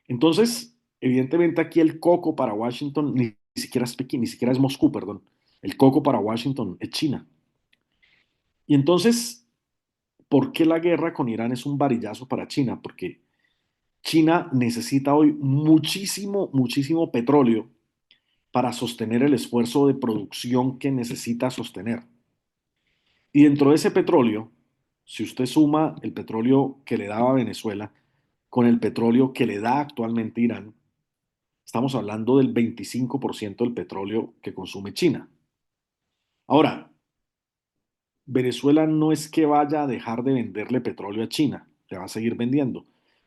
Entonces, evidentemente aquí el coco para Washington ni siquiera es Pekín, ni siquiera es Moscú, perdón. El coco para Washington es China. Y entonces, ¿por qué la guerra con Irán es un varillazo para China? Porque China necesita hoy muchísimo, muchísimo petróleo para sostener el esfuerzo de producción que necesita sostener. Y dentro de ese petróleo, si usted suma el petróleo que le daba Venezuela con el petróleo que le da actualmente Irán, estamos hablando del 25% del petróleo que consume China. Ahora, Venezuela no es que vaya a dejar de venderle petróleo a China, le va a seguir vendiendo,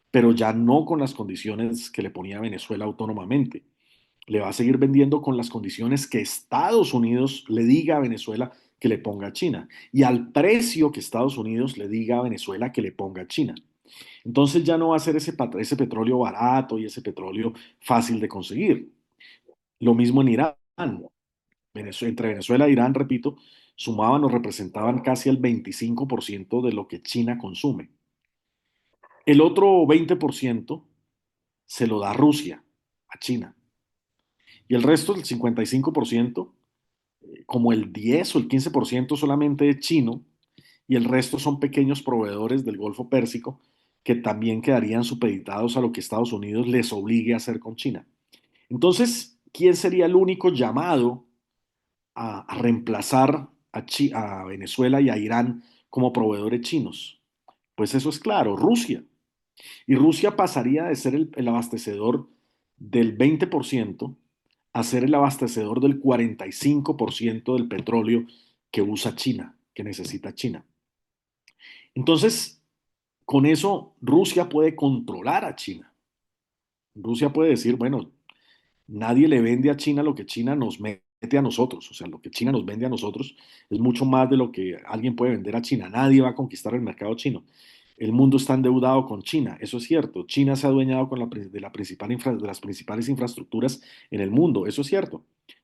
pero ya no con las condiciones que le ponía Venezuela autónomamente. Le va a seguir vendiendo con las condiciones que Estados Unidos le diga a Venezuela que le ponga a China y al precio que Estados Unidos le diga a Venezuela que le ponga a China. Entonces ya no va a ser ese petróleo barato y ese petróleo fácil de conseguir. Lo mismo en Irán. Entre Venezuela e Irán, repito, sumaban o representaban casi el 25% de lo que China consume. El otro 20% se lo da Rusia a China. Y el resto, el 55%, como el 10 o el 15% solamente es chino, y el resto son pequeños proveedores del Golfo Pérsico que también quedarían supeditados a lo que Estados Unidos les obligue a hacer con China. Entonces, ¿quién sería el único llamado a reemplazar a Venezuela y a Irán como proveedores chinos? Pues eso es claro, Rusia. Y Rusia pasaría de ser el abastecedor del 20% a ser el abastecedor del 45% del petróleo que usa China, que necesita China. Entonces, Con eso, Rusia puede controlar a China. Rusia puede decir, bueno, nadie le vende a China lo que China nos mete a nosotros. O sea, lo que China nos vende a nosotros es mucho más de lo que alguien puede vender a China. Nadie va a conquistar el mercado chino. El mundo está endeudado con China, eso es cierto. China se ha adueñado de las principales infraestructuras en el mundo, eso es cierto.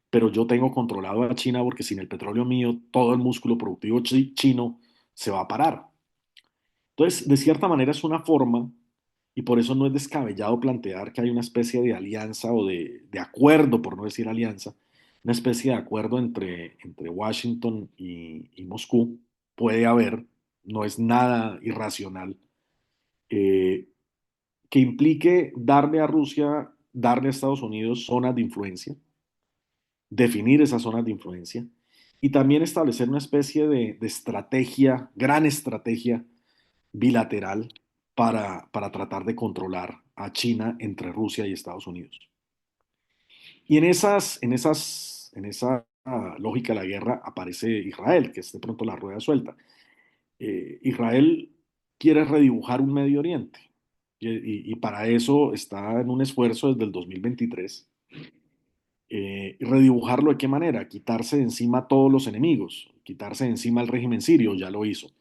Pero yo tengo controlado a China porque sin el petróleo mío, todo el músculo productivo chino se va a parar. Entonces, de cierta manera es una forma, y por eso no es descabellado plantear que hay una especie de alianza o de acuerdo, por no decir alianza, una especie de acuerdo entre Washington y Moscú. Puede haber, no es nada irracional, eh, que implique darle a Rusia, darle a Estados Unidos zonas de influencia, definir esas zonas de influencia y también establecer una especie de estrategia, gran estrategia bilateral para tratar de controlar a China entre Rusia y Estados Unidos. Y en esa lógica de la guerra aparece Israel, que es de pronto la rueda suelta. Israel quiere redibujar un Medio Oriente y para eso está en un esfuerzo desde el 2023. ¿Redibujarlo de qué manera? Quitarse de encima a todos los enemigos, quitarse de encima al régimen sirio, ya lo hizo.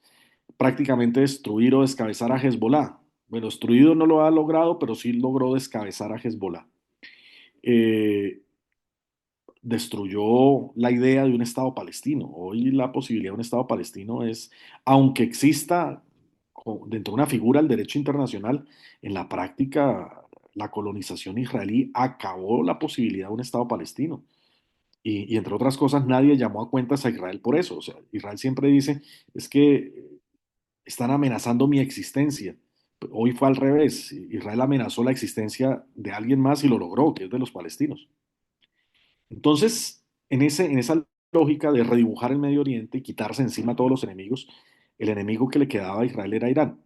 Prácticamente destruir o descabezar a Hezbollah. Bueno, destruido no lo ha logrado, pero sí logró descabezar a Hezbollah. Eh, Destruyó la idea de un Estado palestino. Hoy la posibilidad de un Estado palestino es, aunque exista dentro de una figura del derecho internacional, en la práctica la colonización israelí acabó la posibilidad de un Estado palestino. Y entre otras cosas, nadie llamó a cuentas a Israel por eso. O sea, Israel siempre dice, es que están amenazando mi existencia. Hoy fue al revés. Israel amenazó la existencia de alguien más y lo logró, que es de los palestinos. Entonces, en esa lógica de redibujar el Medio Oriente y quitarse encima a todos los enemigos, el enemigo que le quedaba a Israel era Irán.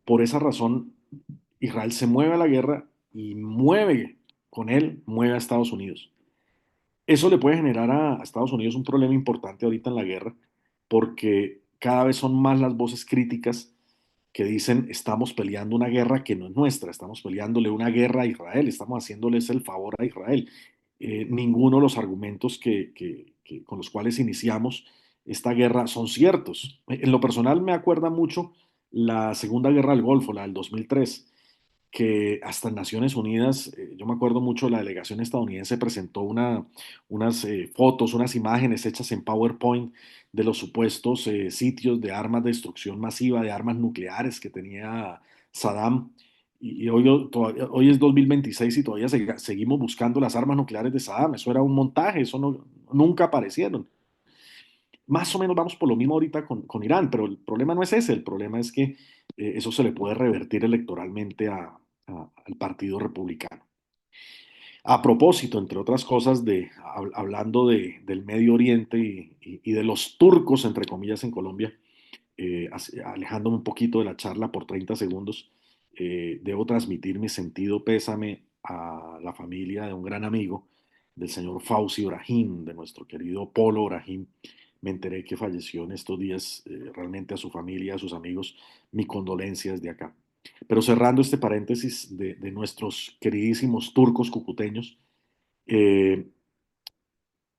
Por esa razón, Israel se mueve a la guerra y mueve con él, mueve a Estados Unidos. Eso le puede generar a Estados Unidos un problema importante ahorita en la guerra, porque cada vez son más las voces críticas que dicen estamos peleando una guerra que no es nuestra, estamos peleándole una guerra a Israel, estamos haciéndoles el favor a Israel. Ninguno de los argumentos con los cuales iniciamos esta guerra son ciertos. En lo personal me acuerda mucho la Segunda Guerra del Golfo, la del 2003, que hasta en Naciones Unidas, yo me acuerdo mucho, la delegación estadounidense presentó unas fotos, unas imágenes hechas en PowerPoint de los supuestos sitios de armas de destrucción masiva, de armas nucleares que tenía Saddam. Y hoy es 2026 y todavía seguimos buscando las armas nucleares de Saddam. Eso era un montaje, eso nunca aparecieron. Más o menos vamos por lo mismo ahorita con Irán, pero el problema no es ese, el problema es que eso se le puede revertir electoralmente al Partido Republicano. A propósito, entre otras cosas, hablando del Medio Oriente y de los turcos, entre comillas, en Colombia, alejándome un poquito de la charla por 30 segundos, debo transmitir mi sentido pésame a la familia de un gran amigo, del señor Fauzi Brahim, de nuestro querido Polo Brahim. Me enteré que falleció en estos días, realmente a su familia, a sus amigos, mi condolencia desde acá. Pero cerrando este paréntesis de nuestros queridísimos turcos cucuteños, eh,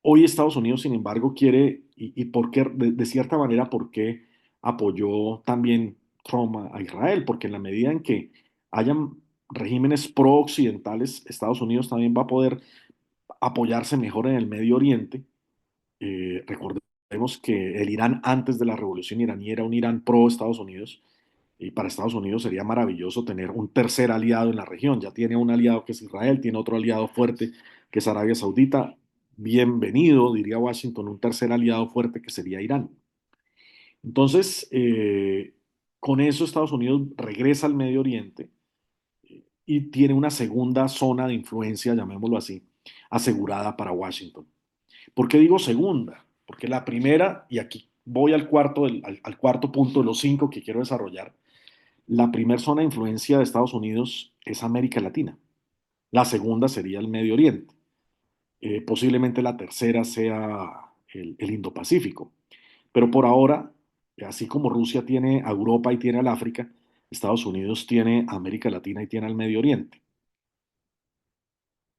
hoy Estados Unidos, sin embargo, quiere, y por qué, de cierta manera, ¿por qué apoyó también Trump a Israel? Porque en la medida en que hayan regímenes pro-occidentales, Estados Unidos también va a poder apoyarse mejor en el Medio Oriente. Recordemos que el Irán antes de la revolución iraní era un Irán pro-Estados Unidos. Y para Estados Unidos sería maravilloso tener un tercer aliado en la región. Ya tiene un aliado que es Israel, tiene otro aliado fuerte que es Arabia Saudita. Bienvenido, diría Washington, un tercer aliado fuerte que sería Irán. Entonces, con eso Estados Unidos regresa al Medio Oriente y tiene una segunda zona de influencia, llamémoslo así, asegurada para Washington. ¿Por qué digo segunda? Porque la primera, y aquí voy al cuarto punto de los cinco que quiero desarrollar, la primera zona de influencia de Estados Unidos es América Latina. La segunda sería el Medio Oriente. Posiblemente la tercera sea el Indo-Pacífico. Pero por ahora, así como Rusia tiene a Europa y tiene al África, Estados Unidos tiene a América Latina y tiene al Medio Oriente.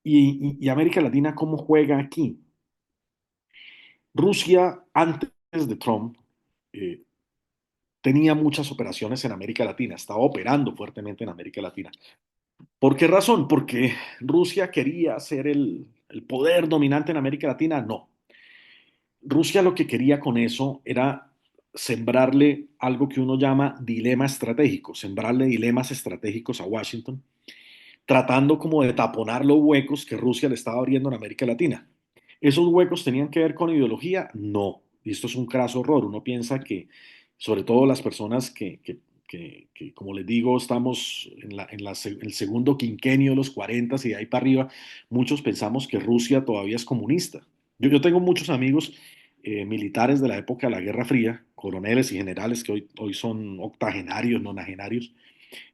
Y América Latina, ¿cómo juega aquí? Rusia, antes de Trump, eh, tenía muchas operaciones en América Latina, estaba operando fuertemente en América Latina. ¿Por qué razón? Porque Rusia quería ser el poder dominante en América Latina. No. Rusia lo que quería con eso era sembrarle algo que uno llama dilema estratégico, sembrarle dilemas estratégicos a Washington, tratando como de taponar los huecos que Rusia le estaba abriendo en América Latina. ¿Esos huecos tenían que ver con ideología? No. Y esto es un craso horror. Uno piensa que, sobre todo las personas que, como les digo, estamos en el segundo quinquenio de los 40 y de ahí para arriba, muchos pensamos que Rusia todavía es comunista. Yo tengo muchos amigos militares de la época de la Guerra Fría, coroneles y generales que hoy son octogenarios, nonagenarios,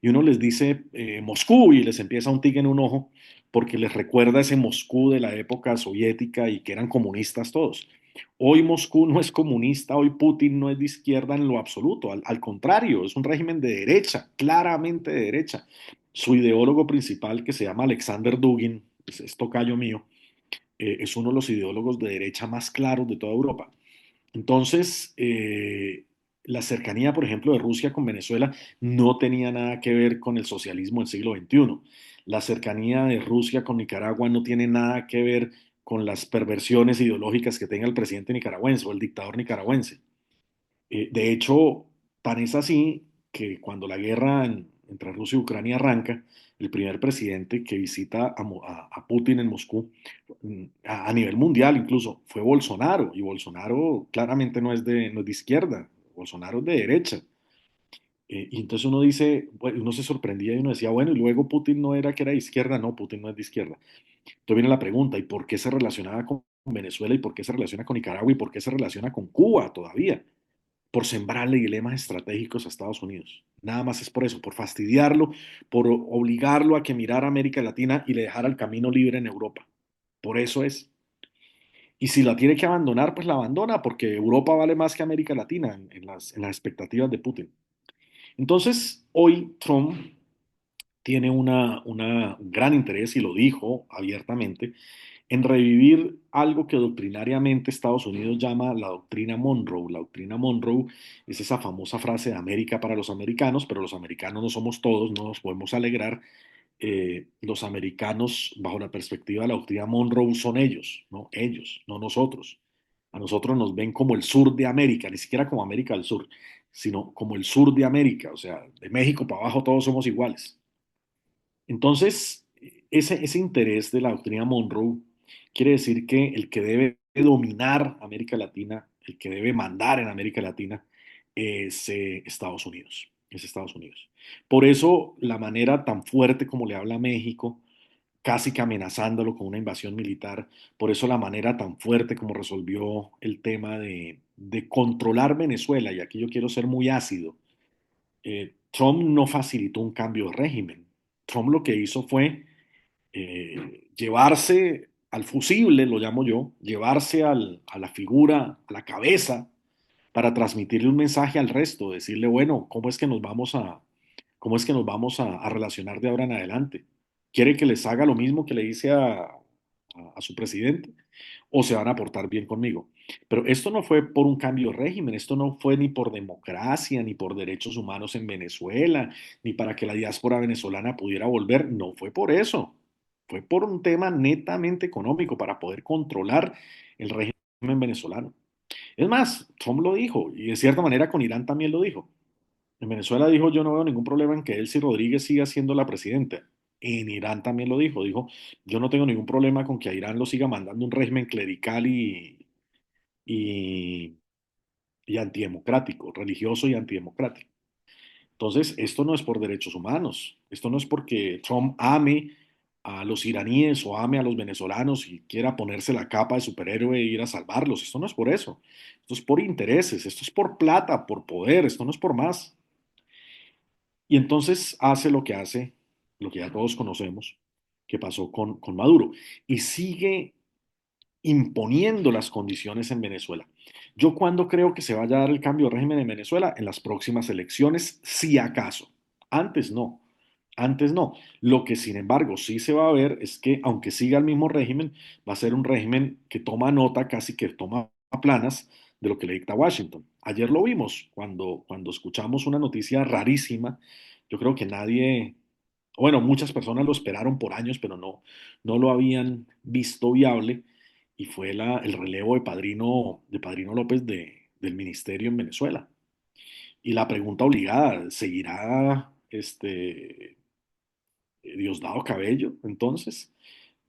y uno les dice Moscú y les empieza un tic en un ojo porque les recuerda ese Moscú de la época soviética y que eran comunistas todos. Hoy Moscú no es comunista, hoy Putin no es de izquierda en lo absoluto, al contrario, es un régimen de derecha, claramente de derecha. Su ideólogo principal, que se llama Alexander Dugin, es tocayo mío, es uno de los ideólogos de derecha más claros de toda Europa. Entonces, la cercanía, por ejemplo, de Rusia con Venezuela no tenía nada que ver con el socialismo del siglo XXI. La cercanía de Rusia con Nicaragua no tiene nada que ver con las perversiones ideológicas que tenga el presidente nicaragüense o el dictador nicaragüense. De hecho, tan es así que cuando la guerra entre Rusia y Ucrania arranca, el primer presidente que visita a Putin en Moscú, a nivel mundial incluso, fue Bolsonaro. Y Bolsonaro claramente no es de izquierda, Bolsonaro es de derecha. Y entonces uno dice, bueno, uno se sorprendía y uno decía, bueno, y luego Putin no era que era de izquierda, no, Putin no es de izquierda. Entonces viene la pregunta, ¿y por qué se relacionaba con Venezuela y por qué se relaciona con Nicaragua y por qué se relaciona con Cuba todavía? Por sembrarle dilemas estratégicos a Estados Unidos. Nada más es por eso, por fastidiarlo, por obligarlo a que mirara a América Latina y le dejara el camino libre en Europa. Por eso es. Y si la tiene que abandonar, pues la abandona, porque Europa vale más que América Latina en las expectativas de Putin. Entonces, hoy Trump tiene un gran interés, y lo dijo abiertamente, en revivir algo que doctrinariamente Estados Unidos llama la doctrina Monroe. La doctrina Monroe es esa famosa frase de América para los americanos, pero los americanos no somos todos, no nos podemos alegrar. Los americanos, bajo la perspectiva de la doctrina Monroe, son ellos, no nosotros. A nosotros nos ven como el sur de América, ni siquiera como América del Sur, sino como el sur de América, o sea, de México para abajo todos somos iguales. Entonces, ese interés de la doctrina Monroe quiere decir que el que debe dominar América Latina, el que debe mandar en América Latina, es Estados Unidos. Es Estados Unidos. Por eso, la manera tan fuerte como le habla a México, casi que amenazándolo con una invasión militar, por eso la manera tan fuerte como resolvió el tema de controlar Venezuela, y aquí yo quiero ser muy ácido. Trump no facilitó un cambio de régimen. Trump lo que hizo fue llevarse al fusible, lo llamo yo, llevarse a la figura, a la cabeza, para transmitirle un mensaje al resto, decirle, bueno, cómo es que nos vamos a relacionar de ahora en adelante? ¿Quiere que les haga lo mismo que le hice a su presidente? ¿O se van a portar bien conmigo? Pero esto no fue por un cambio de régimen, esto no fue ni por democracia, ni por derechos humanos en Venezuela, ni para que la diáspora venezolana pudiera volver, no fue por eso, fue por un tema netamente económico para poder controlar el régimen venezolano. Es más, Trump lo dijo, y de cierta manera con Irán también lo dijo. En Venezuela dijo, yo no veo ningún problema en que Elcy Rodríguez siga siendo la presidenta. En Irán también lo dijo, yo no tengo ningún problema con que a Irán lo siga mandando un régimen clerical y, y antidemocrático, religioso y antidemocrático. Entonces, esto no es por derechos humanos, esto no es porque Trump ame a los iraníes o ame a los venezolanos y quiera ponerse la capa de superhéroe e ir a salvarlos, esto no es por eso, esto es por intereses, esto es por plata, por poder, esto no es por más. Y entonces hace lo que hace, lo que ya todos conocemos, que pasó con Maduro, y sigue imponiendo las condiciones en Venezuela. Yo cuando creo que se vaya a dar el cambio de régimen en Venezuela, en las próximas elecciones, si acaso. Antes no, antes no. Lo que sin embargo sí se va a ver es que aunque siga el mismo régimen, va a ser un régimen que toma nota, casi que toma planas de lo que le dicta Washington. Ayer lo vimos cuando escuchamos una noticia rarísima. Yo creo que nadie, bueno, muchas personas lo esperaron por años, pero no lo habían visto viable y fue el relevo de Padrino López del ministerio en Venezuela. Y la pregunta obligada, ¿seguirá Diosdado Cabello? Entonces,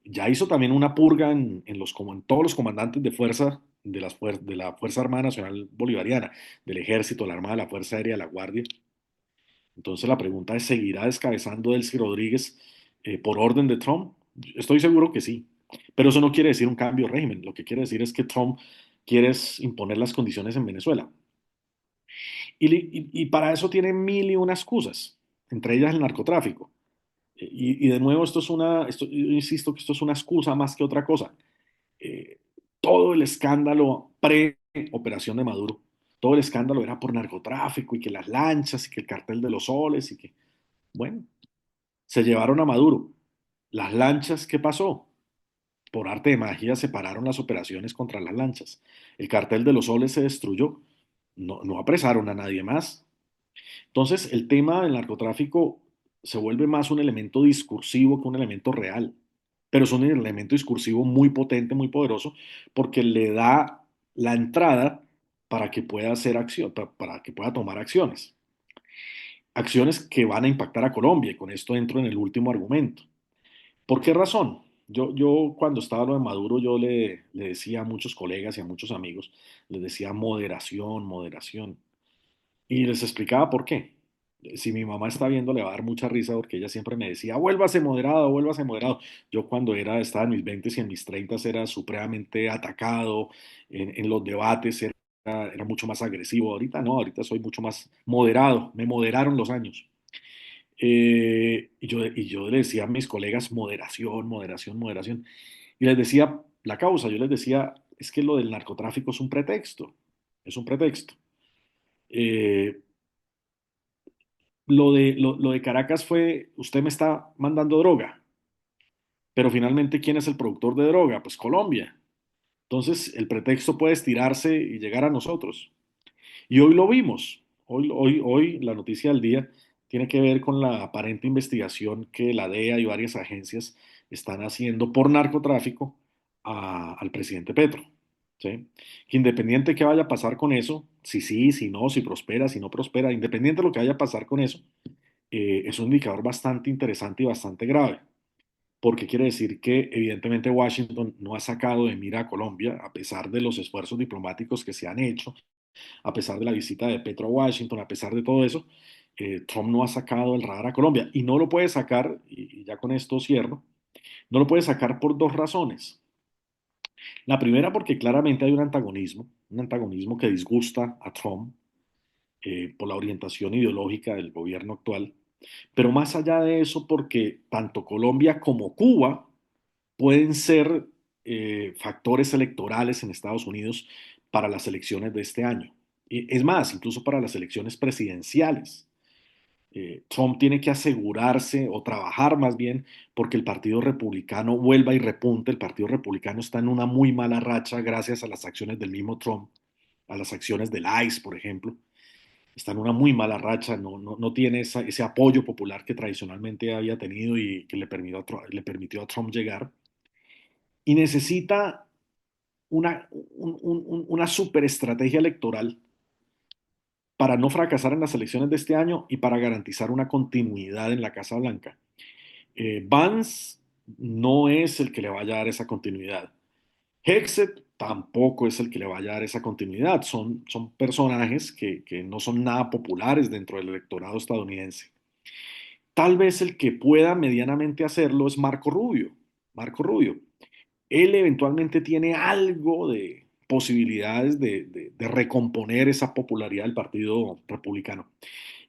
ya hizo también una purga como en todos los comandantes de fuerza de la Fuerza Armada Nacional Bolivariana, del Ejército, la Armada, la Fuerza Aérea, la Guardia. Entonces, la pregunta es, ¿seguirá descabezando Delcy Rodríguez por orden de Trump? Estoy seguro que sí, pero eso no quiere decir un cambio de régimen. Lo que quiere decir es que Trump quiere imponer las condiciones en Venezuela. Y para eso tiene mil y una excusas, entre ellas el narcotráfico. Y de nuevo, yo insisto que esto es una excusa más que otra cosa. Eh, Todo el escándalo pre-operación de Maduro, todo el escándalo era por narcotráfico y que las lanchas y que el cartel de los soles y que, bueno, se llevaron a Maduro. Las lanchas, ¿qué pasó? Por arte de magia separaron las operaciones contra las lanchas. El cartel de los soles se destruyó. No apresaron a nadie más. Entonces, el tema del narcotráfico se vuelve más un elemento discursivo que un elemento real, pero es un elemento discursivo muy potente, muy poderoso, porque le da la entrada para que pueda hacer acción, para que pueda tomar acciones. Acciones que van a impactar a Colombia, y con esto entro en el último argumento. ¿Por qué razón? Yo cuando estaba lo de Maduro, le decía a muchos colegas y a muchos amigos, les decía moderación, moderación. Y les explicaba por qué. Si mi mamá está viendo, le va a dar mucha risa porque ella siempre me decía, vuélvase moderado, vuélvase moderado. Yo cuando estaba en mis 20 y en mis 30 era supremamente atacado en los debates, era mucho más agresivo. Ahorita no, ahorita soy mucho más moderado. Me moderaron los años. Y yo le decía a mis colegas, moderación, moderación, moderación. Y les decía la causa, yo les decía, es que lo del narcotráfico es un pretexto, es un pretexto. Eh, lo de Caracas fue, usted me está mandando droga, pero finalmente, ¿quién es el productor de droga? Pues Colombia. Entonces, el pretexto puede estirarse y llegar a nosotros. Y hoy lo vimos. Hoy la noticia del día tiene que ver con la aparente investigación que la DEA y varias agencias están haciendo por narcotráfico al presidente Petro. ¿Sí? Que independiente de qué vaya a pasar con eso, si sí, si no, si prospera, si no prospera, independiente de lo que vaya a pasar con eso, es un indicador bastante interesante y bastante grave, porque quiere decir que evidentemente Washington no ha sacado de mira a Colombia, a pesar de los esfuerzos diplomáticos que se han hecho, a pesar de la visita de Petro a Washington, a pesar de todo eso, Trump no ha sacado el radar a Colombia y no lo puede sacar, y ya con esto cierro, no lo puede sacar por dos razones. La primera porque claramente hay un antagonismo que disgusta a Trump por la orientación ideológica del gobierno actual, pero más allá de eso porque tanto Colombia como Cuba pueden ser factores electorales en Estados Unidos para las elecciones de este año. Es más, incluso para las elecciones presidenciales. Trump tiene que asegurarse o trabajar más bien porque el Partido Republicano vuelva y repunte. El Partido Republicano está en una muy mala racha gracias a las acciones del mismo Trump, a las acciones del ICE, por ejemplo. Está en una muy mala racha, no tiene ese apoyo popular que tradicionalmente había tenido y que le permitió a Trump llegar. Y necesita una superestrategia electoral para no fracasar en las elecciones de este año y para garantizar una continuidad en la Casa Blanca. Vance no es el que le vaya a dar esa continuidad. Hexet tampoco es el que le vaya a dar esa continuidad. Son personajes que no son nada populares dentro del electorado estadounidense. Tal vez el que pueda medianamente hacerlo es Marco Rubio. Marco Rubio. Él eventualmente tiene algo de posibilidades de recomponer esa popularidad del Partido Republicano.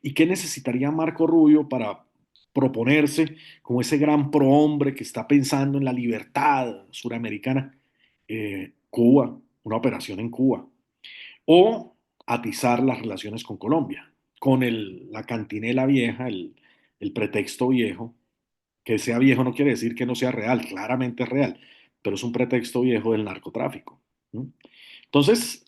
¿Y qué necesitaría Marco Rubio para proponerse como ese gran prohombre que está pensando en la libertad suramericana? Cuba, una operación en Cuba. O atizar las relaciones con Colombia, con la cantinela vieja, el pretexto viejo. Que sea viejo no quiere decir que no sea real, claramente es real, pero es un pretexto viejo del narcotráfico. ¿No? Entonces,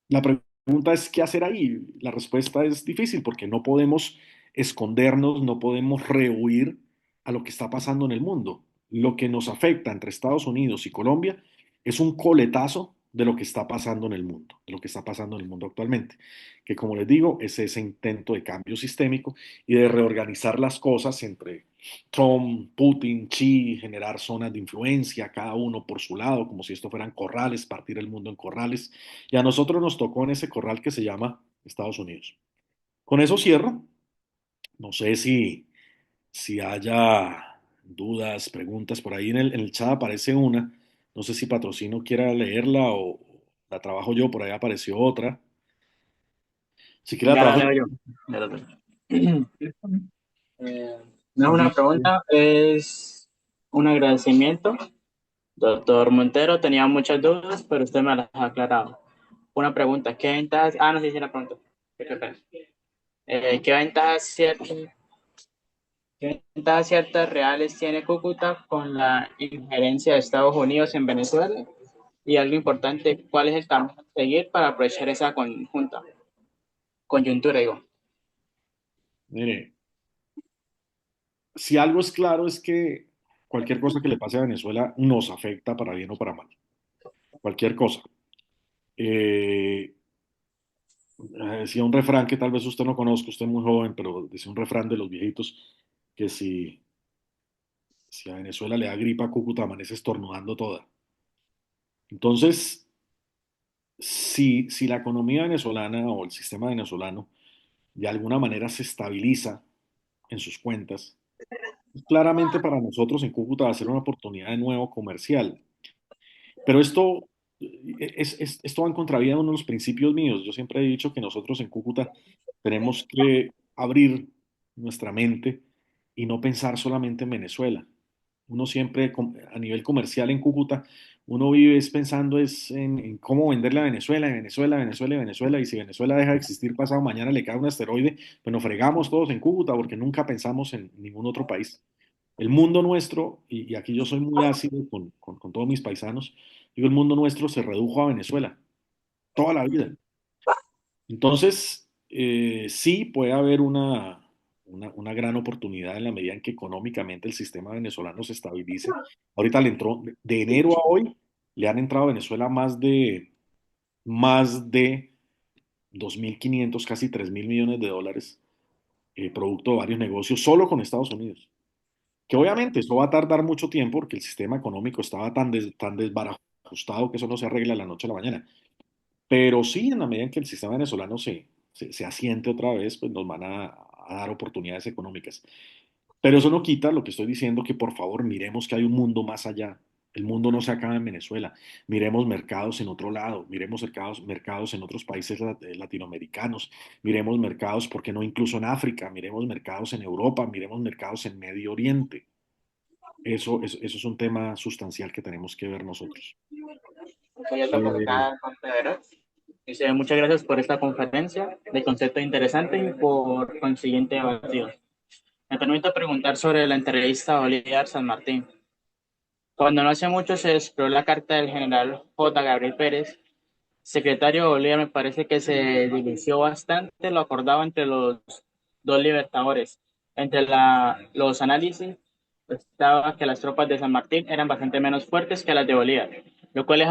la pregunta es, ¿qué hacer ahí? La respuesta es difícil porque no podemos escondernos, no podemos rehuir a lo que está pasando en el mundo. Lo que nos afecta entre Estados Unidos y Colombia es un coletazo de lo que está pasando en el mundo, de lo que está pasando en el mundo actualmente, que como les digo, es ese intento de cambio sistémico y de reorganizar las cosas entre Trump, Putin, Xi, generar zonas de influencia, cada uno por su lado, como si esto fueran corrales, partir el mundo en corrales y a nosotros nos tocó en ese corral que se llama Estados Unidos. Con eso cierro. No sé si haya dudas, preguntas. Por ahí en el chat aparece una. No sé si Patrocino quiera leerla o la trabajo yo. Por ahí apareció otra. Si quiere la Ya la trabajo leo yo. yo. Ya la leo. No es una Dice, pregunta, es un agradecimiento. Doctor Montero, tenía muchas dudas, pero usted me las ha aclarado. Una pregunta, ¿qué ventajas? Ah, no sé si la pregunta. Espera. ¿Qué ventajas ciertas reales tiene Cúcuta con la injerencia de Estados Unidos en Venezuela? Y algo importante, ¿cuál es el camino a seguir para aprovechar esa coyuntura, digo? mire, si algo es claro es que cualquier cosa que le pase a Venezuela nos afecta para bien o para mal. Cualquier cosa. Eh, Decía un refrán que tal vez usted no conozca, usted es muy joven, pero decía un refrán de los viejitos que si a Venezuela le da gripa, Cúcuta amanece estornudando toda. Entonces, si la economía venezolana o el sistema venezolano de alguna manera se estabiliza en sus cuentas, claramente para nosotros en Cúcuta va a ser una oportunidad de nuevo comercial. Pero esto va en contravía de uno de los principios míos. Yo siempre he dicho que nosotros en Cúcuta tenemos que abrir nuestra mente y no pensar solamente en Venezuela. Uno siempre, a nivel comercial en Cúcuta, uno vive es pensando en cómo venderle a Venezuela, Venezuela, Venezuela, Venezuela, y si Venezuela deja de existir pasado mañana le cae un asteroide, pues nos fregamos todos en Cúcuta porque nunca pensamos en ningún otro país. El mundo nuestro, y aquí yo soy muy ácido con todos mis paisanos, digo, el mundo nuestro se redujo a Venezuela toda la vida. Entonces, sí puede haber una gran oportunidad en la medida en que económicamente el sistema venezolano se estabilice. Ahorita le entró, de enero a hoy, le han entrado a Venezuela más de 2.500 casi 3.000 millones de dólares, producto de varios negocios, solo con Estados Unidos. Que obviamente eso va a tardar mucho tiempo porque el sistema económico estaba tan desbarajustado que eso no se arregla de la noche a la mañana. Pero sí, en la medida en que el sistema venezolano se asiente otra vez, pues nos van a dar oportunidades económicas. Pero eso no quita lo que estoy diciendo, que por favor miremos que hay un mundo más allá. El mundo no se acaba en Venezuela. Miremos mercados en otro lado, miremos mercados en otros países latinoamericanos, miremos mercados, ¿por qué no incluso en África? Miremos mercados en Europa, miremos mercados en Medio Oriente. Eso es un tema sustancial que tenemos que ver nosotros. Voy a Eh, preguntar, compañero. Dice, muchas gracias por esta conferencia de concepto interesante y por consiguiente debatido. Me permito preguntar sobre la entrevista a Bolívar San Martín. Cuando no hace mucho se exploró la carta del general J. Gabriel Pérez, secretario de Bolívar, me parece que se dirigió bastante lo acordado entre los dos libertadores. Entre los análisis estaba que las tropas de San Martín eran bastante menos fuertes que las de Bolívar, lo cual es,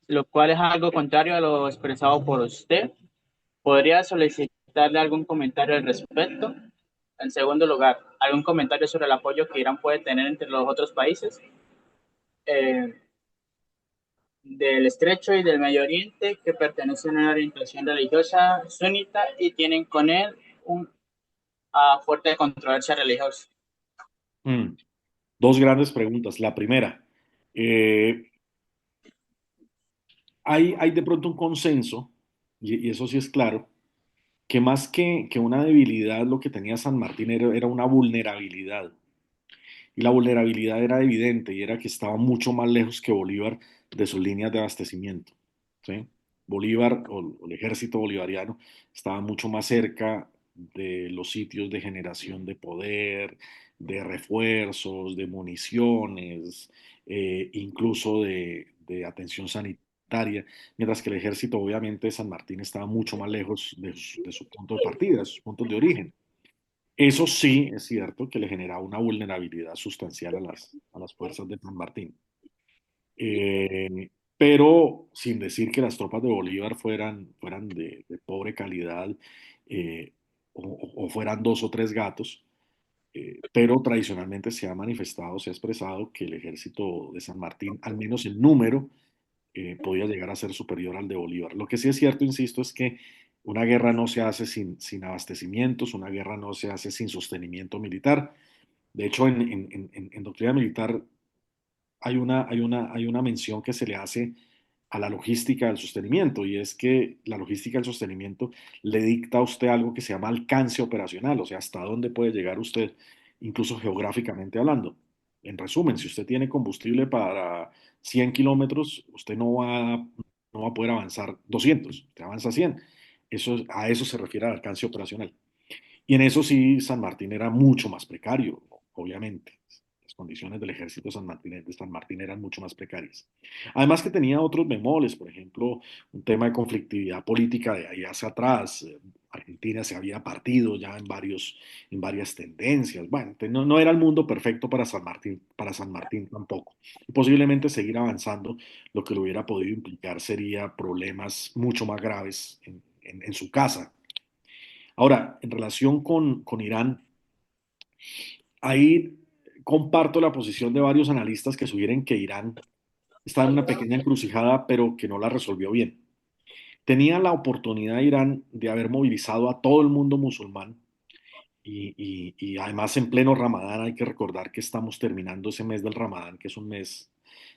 lo cual es algo contrario a lo expresado por usted. ¿Podría solicitarle algún comentario al respecto? En segundo lugar, ¿algún comentario sobre el apoyo que Irán puede tener entre los otros países eh, del Estrecho y del Medio Oriente que pertenecen a una orientación religiosa sunita y tienen con él una fuerte controversia religiosa? mm, Dos grandes preguntas. La primera, eh, hay de pronto un consenso, y eso sí es claro, que más que una debilidad, lo que tenía San Martín era una vulnerabilidad. Y la vulnerabilidad era evidente y era que estaba mucho más lejos que Bolívar de sus líneas de abastecimiento. ¿Sí? Bolívar o el ejército bolivariano estaba mucho más cerca, de los sitios de generación de poder, de refuerzos, de municiones, incluso de atención sanitaria, mientras que el ejército, obviamente, de San Martín estaba mucho más lejos de su punto de partida, de sus puntos de origen. Eso sí es cierto que le generaba una vulnerabilidad sustancial a a las fuerzas de San Martín. Pero sin decir que las tropas de Bolívar fueran de pobre calidad, eh, o fueran dos o tres gatos, pero tradicionalmente se ha manifestado, se ha expresado que el ejército de San Martín, al menos en número, podía llegar a ser superior al de Bolívar. Lo que sí es cierto, insisto, es que una guerra no se hace sin abastecimientos, una guerra no se hace sin sostenimiento militar. De hecho, en doctrina militar hay una mención que se le hace a la logística del sostenimiento, y es que la logística del sostenimiento le dicta a usted algo que se llama alcance operacional, o sea, hasta dónde puede llegar usted, incluso geográficamente hablando. En resumen, si usted tiene combustible para 100 kilómetros, usted no va a poder avanzar 200, usted avanza 100. A eso se refiere al alcance operacional. Y en eso sí, San Martín era mucho más precario, obviamente. Las condiciones del ejército de San Martín eran mucho más precarias. Además que tenía otros bemoles, por ejemplo, un tema de conflictividad política de ahí hacia atrás. Argentina se había partido ya en varias tendencias. Bueno, no era el mundo perfecto para San Martín tampoco. Y posiblemente seguir avanzando, lo que le hubiera podido implicar sería problemas mucho más graves en su casa. Ahora, en relación con Irán, ahí comparto la posición de varios analistas que sugieren que Irán está en una pequeña encrucijada, pero que no la resolvió bien. Tenía la oportunidad Irán de haber movilizado a todo el mundo musulmán y además en pleno Ramadán hay que recordar que estamos terminando ese mes del Ramadán, que es un mes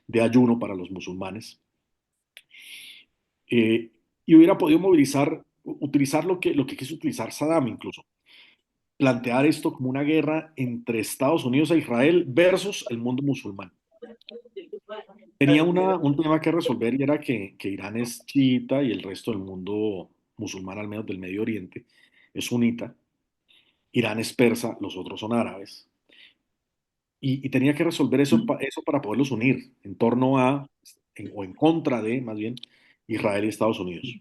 de ayuno para los musulmanes, eh, y hubiera podido utilizar lo que quiso utilizar Saddam incluso, plantear esto como una guerra entre Estados Unidos e Israel versus el mundo musulmán. Tenía un tema que resolver y era que Irán es chiita y el resto del mundo musulmán, al menos del Medio Oriente, es sunita. Irán es persa, los otros son árabes. Y tenía que resolver eso para poderlos unir en torno o en contra de, más bien, Israel y Estados Unidos.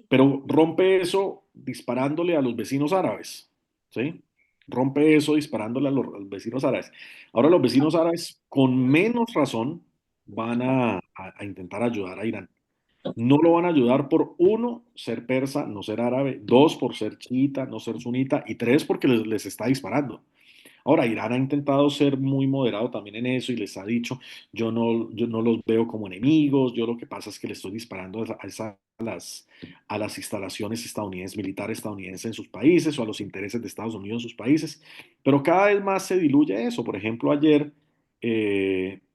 Pero rompe eso disparándole a los vecinos árabes, ¿sí? Rompe eso disparándole a los vecinos árabes. Ahora los vecinos árabes, con menos razón, van a intentar ayudar a Irán. No lo van a ayudar por, uno, ser persa, no ser árabe; dos, por ser chiita, no ser sunita; y tres, porque les está disparando. Ahora, Irán ha intentado ser muy moderado también en eso y les ha dicho, yo no los veo como enemigos, yo lo que pasa es que le estoy disparando a las instalaciones estadounidenses, militares estadounidenses en sus países, o a los intereses de Estados Unidos en sus países, pero cada vez más se diluye eso. Por ejemplo, ayer,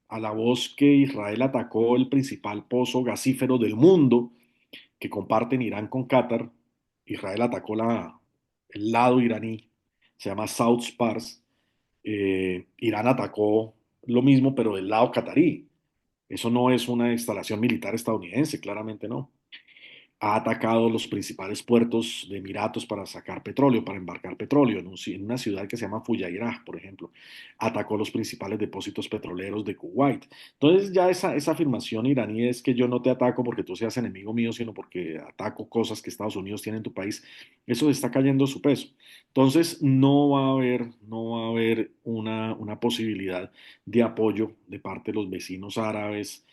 a la voz que Israel atacó el principal pozo gasífero del mundo, que comparten Irán con Qatar, Israel atacó el lado iraní, se llama South Pars. Irán atacó lo mismo, pero del lado catarí. Eso no es una instalación militar estadounidense, claramente no. Ha atacado los principales puertos de Emiratos para sacar petróleo, para embarcar petróleo, en una ciudad que se llama Fujairah, por ejemplo. Atacó los principales depósitos petroleros de Kuwait. Entonces ya esa afirmación iraní es que yo no te ataco porque tú seas enemigo mío, sino porque ataco cosas que Estados Unidos tiene en tu país, eso está cayendo su peso. Entonces no va a haber una posibilidad de apoyo de parte de los vecinos árabes,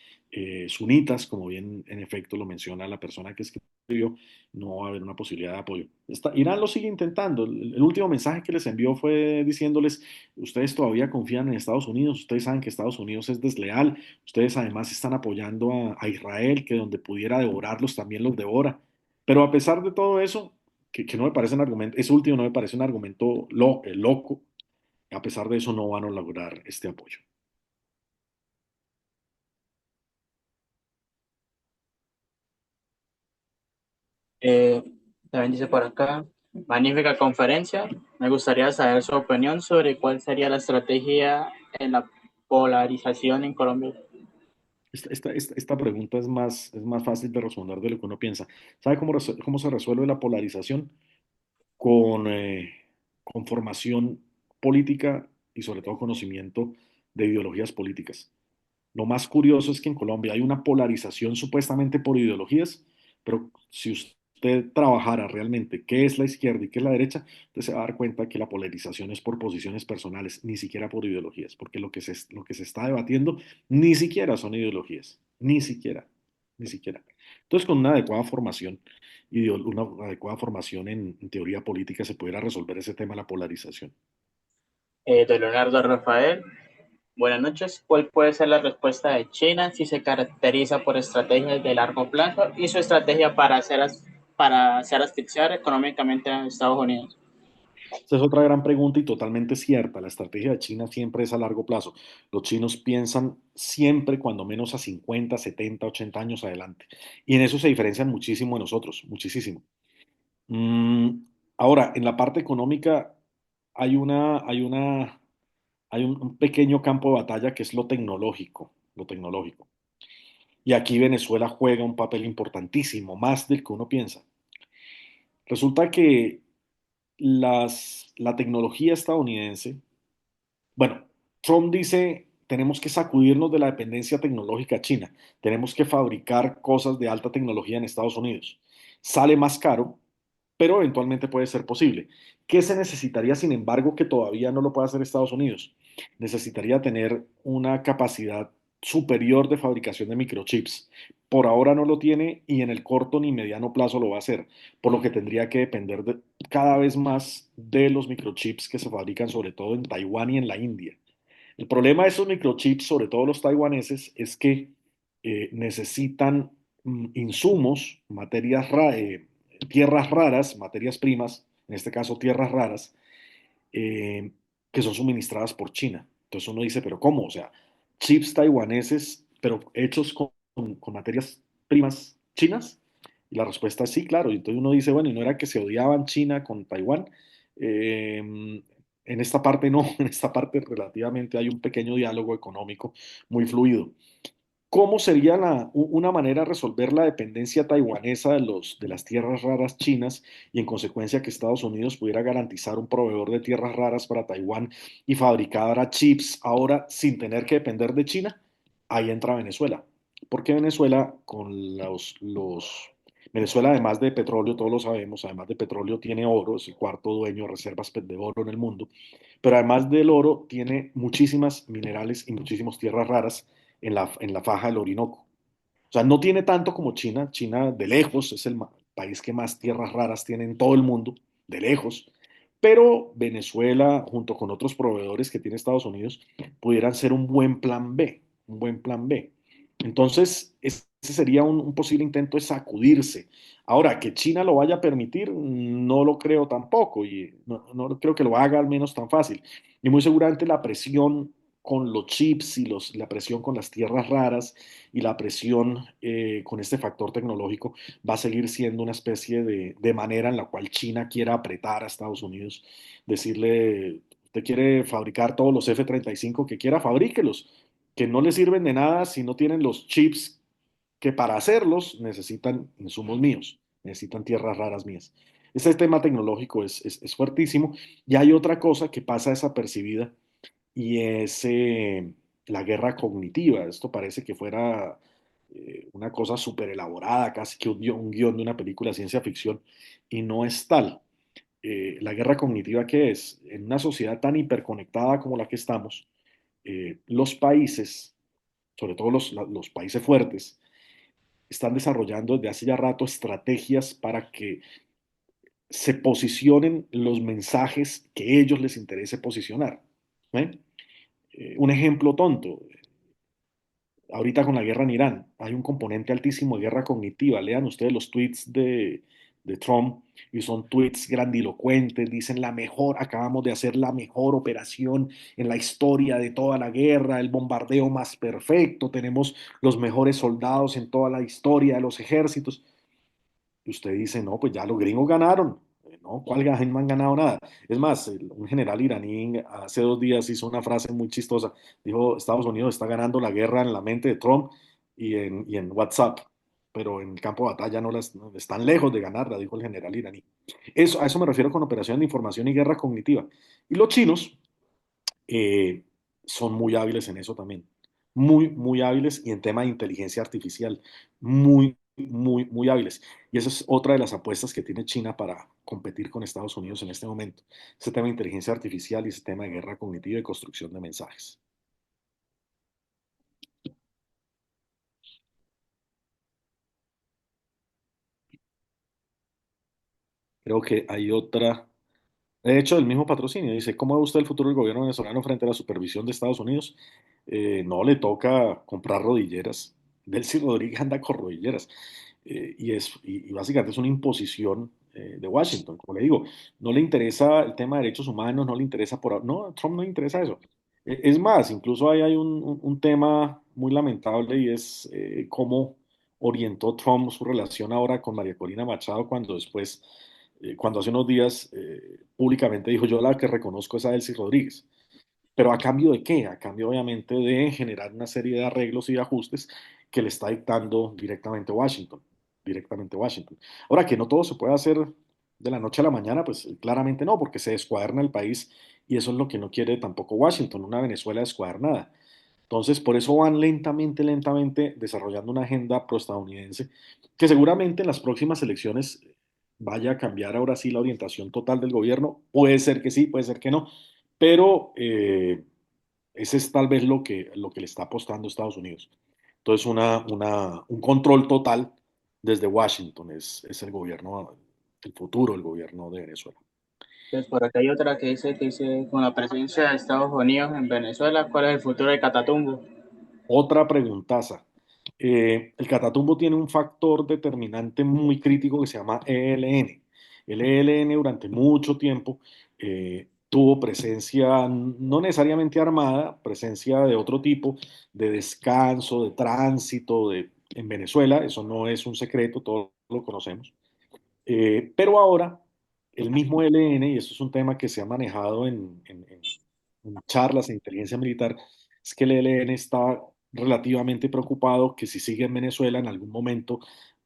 sunitas, como bien en efecto lo menciona la persona que escribió. No va a haber una posibilidad de apoyo. Irán lo sigue intentando. El último mensaje que les envió fue diciéndoles, ustedes todavía confían en Estados Unidos, ustedes saben que Estados Unidos es desleal, ustedes además están apoyando a Israel, que donde pudiera devorarlos también los devora. Pero a pesar de todo eso, que no me parece un argumento, ese último no me parece un argumento loco, a pesar de eso no van a lograr este apoyo. Eh, También dice por acá, magnífica conferencia. Me gustaría saber su opinión sobre cuál sería la estrategia en la polarización en Colombia. Esta pregunta es más fácil de responder de lo que uno piensa. ¿Sabe cómo se resuelve la polarización? con, eh, con formación política y sobre todo conocimiento de ideologías políticas. Lo más curioso es que en Colombia hay una polarización supuestamente por ideologías, pero si usted trabajara realmente qué es la izquierda y qué es la derecha, usted se va a dar cuenta que la polarización es por posiciones personales, ni siquiera por ideologías, porque lo que se está debatiendo ni siquiera son ideologías, ni siquiera, ni siquiera. Entonces, con una adecuada formación, una adecuada formación en teoría política, se pudiera resolver ese tema de la polarización. De Leonardo Rafael, buenas noches. ¿Cuál puede ser la respuesta de China si se caracteriza por estrategias de largo plazo y su estrategia para hacer asfixiar económicamente a Estados Unidos? Esa es otra gran pregunta y totalmente cierta. La estrategia de China siempre es a largo plazo. Los chinos piensan siempre cuando menos a 50, 70, 80 años adelante. Y en eso se diferencian muchísimo de nosotros, muchísimo. Mm, Ahora, en la parte económica hay un pequeño campo de batalla que es lo tecnológico, lo tecnológico. Y aquí Venezuela juega un papel importantísimo, más del que uno piensa. Resulta que la tecnología estadounidense. Bueno, Trump dice, tenemos que sacudirnos de la dependencia tecnológica china, tenemos que fabricar cosas de alta tecnología en Estados Unidos. Sale más caro, pero eventualmente puede ser posible. ¿Qué se necesitaría, sin embargo, que todavía no lo puede hacer Estados Unidos? Necesitaría tener una capacidad superior de fabricación de microchips. Por ahora no lo tiene y en el corto ni mediano plazo lo va a hacer, por lo que tendría que depender cada vez más de los microchips que se fabrican sobre todo en Taiwán y en la India. El problema de esos microchips, sobre todo los taiwaneses, es que necesitan insumos, tierras raras, materias primas, en este caso tierras raras, eh, que son suministradas por China. Entonces uno dice, pero ¿cómo? O sea, chips taiwaneses, pero hechos con materias primas chinas. Y la respuesta es sí, claro. Y entonces uno dice, bueno, ¿y no era que se odiaban China con Taiwán? En esta parte no, en esta parte relativamente hay un pequeño diálogo económico muy fluido. ¿Cómo sería una manera de resolver la dependencia taiwanesa de las tierras raras chinas y en consecuencia que Estados Unidos pudiera garantizar un proveedor de tierras raras para Taiwán y fabricar chips ahora sin tener que depender de China? Ahí entra Venezuela. Porque Venezuela, Venezuela, además de petróleo, todos lo sabemos, además de petróleo, tiene oro, es el cuarto dueño de reservas de oro en el mundo, pero además del oro, tiene muchísimas minerales y muchísimas tierras raras en la faja del Orinoco. O sea, no tiene tanto como China. China de lejos es el país que más tierras raras tiene en todo el mundo, de lejos. Pero Venezuela, junto con otros proveedores que tiene Estados Unidos, pudieran ser un buen plan B, un buen plan B. Entonces, ese sería un posible intento de sacudirse. Ahora, que China lo vaya a permitir, no lo creo tampoco, y no creo que lo haga al menos tan fácil. Y muy seguramente la presión con los chips y la presión con las tierras raras y la presión con este factor tecnológico va a seguir siendo una especie de manera en la cual China quiera apretar a Estados Unidos, decirle, usted quiere fabricar todos los F-35 que quiera, fabríquelos, que no le sirven de nada si no tienen los chips que para hacerlos necesitan insumos míos, necesitan tierras raras mías. Este tema tecnológico es fuertísimo y hay otra cosa que pasa desapercibida y es la guerra cognitiva. Esto parece que fuera una cosa súper elaborada, casi que un guión de una película de ciencia ficción, y no es tal. La guerra cognitiva, ¿qué es? En una sociedad tan hiperconectada como la que estamos, los países, sobre todo los países fuertes, están desarrollando desde hace ya rato estrategias para que se posicionen los mensajes que ellos les interese posicionar. ¿Eh? Un ejemplo tonto, ahorita con la guerra en Irán, hay un componente altísimo de guerra cognitiva. Lean ustedes los tweets de Trump y son tweets grandilocuentes, dicen la mejor, acabamos de hacer la mejor operación en la historia de toda la guerra, el bombardeo más perfecto, tenemos los mejores soldados en toda la historia de los ejércitos. Y usted dice, no, pues ya los gringos ganaron. No, ¿cuál no han ganado nada? Es más, un general iraní hace 2 días hizo una frase muy chistosa. Dijo, Estados Unidos está ganando la guerra en la mente de Trump y en WhatsApp. pero en el campo de batalla no están lejos de ganarla, dijo el general iraní. Eso, a eso me refiero con operación de información y guerra cognitiva. Y los chinos eh, son muy hábiles en eso también. Muy, muy hábiles y en tema de inteligencia artificial. Muy, muy, muy hábiles. Y esa es otra de las apuestas que tiene China para competir con Estados Unidos en este momento. Ese tema de inteligencia artificial y ese tema de guerra cognitiva y construcción de mensajes. Creo que hay otra. De hecho, el mismo patrocinio dice, ¿cómo ve usted el futuro del gobierno venezolano frente a la supervisión de Estados Unidos? No le toca comprar rodilleras. Delcy Rodríguez anda con rodilleras. Y básicamente es una imposición de Washington. Como le digo, no le interesa el tema de derechos humanos, no le interesa no, a Trump no le interesa eso. Es más, incluso ahí hay un tema muy lamentable y es cómo orientó Trump su relación ahora con María Corina Machado cuando después cuando hace unos días públicamente dijo yo la que reconozco es a Delcy Rodríguez. Pero ¿a cambio de qué? A cambio obviamente de generar una serie de arreglos y de ajustes que le está dictando directamente Washington, directamente Washington. Ahora que no todo se puede hacer de la noche a la mañana, pues claramente no, porque se descuaderna el país y eso es lo que no quiere tampoco Washington, una Venezuela descuadernada. Entonces, por eso van lentamente, lentamente desarrollando una agenda proestadounidense que seguramente en las próximas elecciones vaya a cambiar ahora sí la orientación total del gobierno. Puede ser que sí, puede ser que no, pero ese es tal vez lo que le está apostando Estados Unidos. Entonces, un control total desde Washington es el gobierno, el futuro del gobierno de Venezuela. Entonces, por acá hay otra que dice, con la presencia de Estados Unidos en Venezuela, ¿cuál es el futuro de Catatumbo? Otra preguntaza. El Catatumbo tiene un factor determinante muy crítico que se llama ELN. El ELN durante mucho tiempo tuvo presencia no necesariamente armada, presencia de otro tipo, de descanso, de tránsito en Venezuela. Eso no es un secreto, todos lo conocemos. Pero ahora, el mismo ELN, y esto es un tema que se ha manejado en charlas de inteligencia militar, es que el ELN está relativamente preocupado que si sigue en Venezuela en algún momento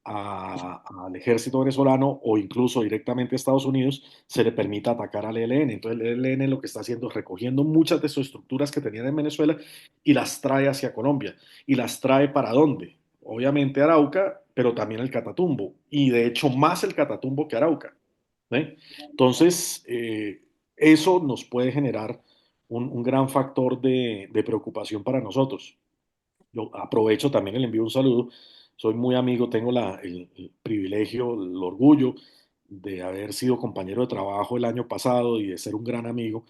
al ejército venezolano o incluso directamente a Estados Unidos, se le permita atacar al ELN. Entonces el ELN lo que está haciendo es recogiendo muchas de sus estructuras que tenían en Venezuela y las trae hacia Colombia. ¿Y las trae para dónde? Obviamente Arauca, pero también el Catatumbo, y de hecho más el Catatumbo que Arauca. ¿Sí? Entonces, eso nos puede generar un gran factor de preocupación para nosotros. Yo aprovecho también, le envío un saludo. Soy muy amigo, tengo el privilegio, el orgullo de haber sido compañero de trabajo el año pasado y de ser un gran amigo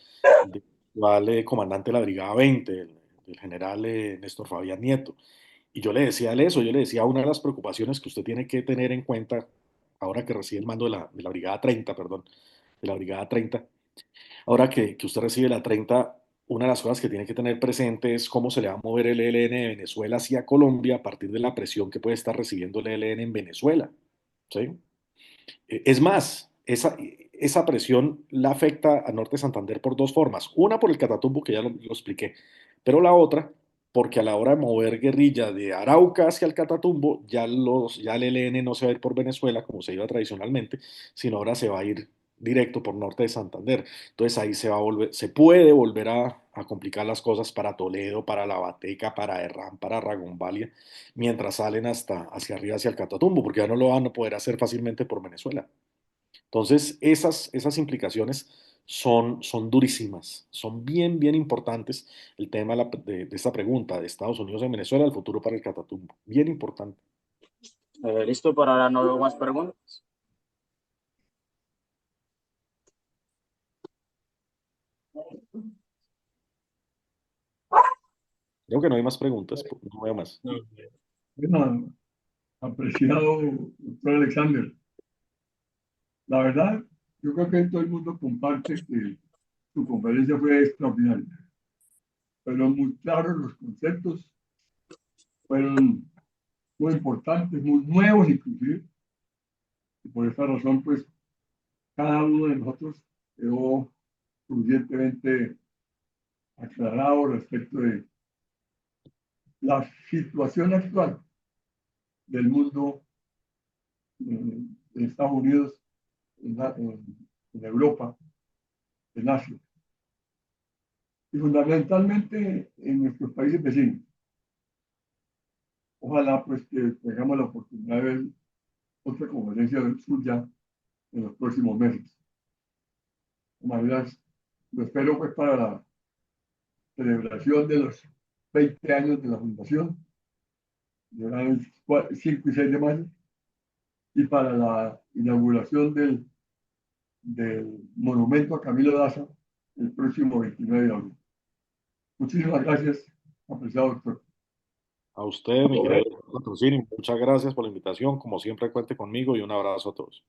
del actual comandante de la Brigada 20, del general Néstor Fabián Nieto. Y yo le decía a él eso, yo le decía una de las preocupaciones que usted tiene que tener en cuenta ahora que recibe el mando de la Brigada 30, perdón, de la Brigada 30, ahora que usted recibe la 30, una de las cosas que tiene que tener presente es cómo se le va a mover el ELN de Venezuela hacia Colombia a partir de la presión que puede estar recibiendo el ELN en Venezuela. ¿Sí? Es más, esa presión la afecta a Norte Santander por dos formas. Una por el Catatumbo, que ya lo expliqué, pero la otra porque a la hora de mover guerrilla de Arauca hacia el Catatumbo, ya el ELN no se va a ir por Venezuela como se iba tradicionalmente, sino ahora se va a ir directo por Norte de Santander. Entonces ahí se puede volver a complicar las cosas para Toledo, para La Bateca, para Herrán, para Ragombalia, mientras salen hacia arriba, hacia el Catatumbo, porque ya no lo van a poder hacer fácilmente por Venezuela. Entonces, esas implicaciones son durísimas, son bien, bien importantes el tema de esta pregunta de Estados Unidos en Venezuela, el futuro para el Catatumbo. Bien importante. Listo, por ahora no veo más preguntas. Creo que no hay más preguntas, no veo más. Bueno, apreciado doctor Alexander, la verdad, yo creo que todo el mundo comparte que su conferencia fue extraordinaria. Fueron muy claros los conceptos, fueron muy importantes, muy nuevos inclusive, y por esta razón, pues, cada uno de nosotros quedó suficientemente aclarado respecto de la situación actual del mundo, en Estados Unidos, en Europa, en Asia, y fundamentalmente en nuestros países vecinos. Ojalá pues que tengamos la oportunidad de ver otra conferencia suya en los próximos meses. De maneras, lo espero pues para la celebración de los 20 años de la fundación, será el 5 y 6 de mayo, y para la inauguración del monumento a Camilo Daza el próximo 29 de abril. Muchísimas gracias, apreciado doctor. A usted, mi querido patrocinio, muchas gracias por la invitación. Como siempre, cuente conmigo y un abrazo a todos.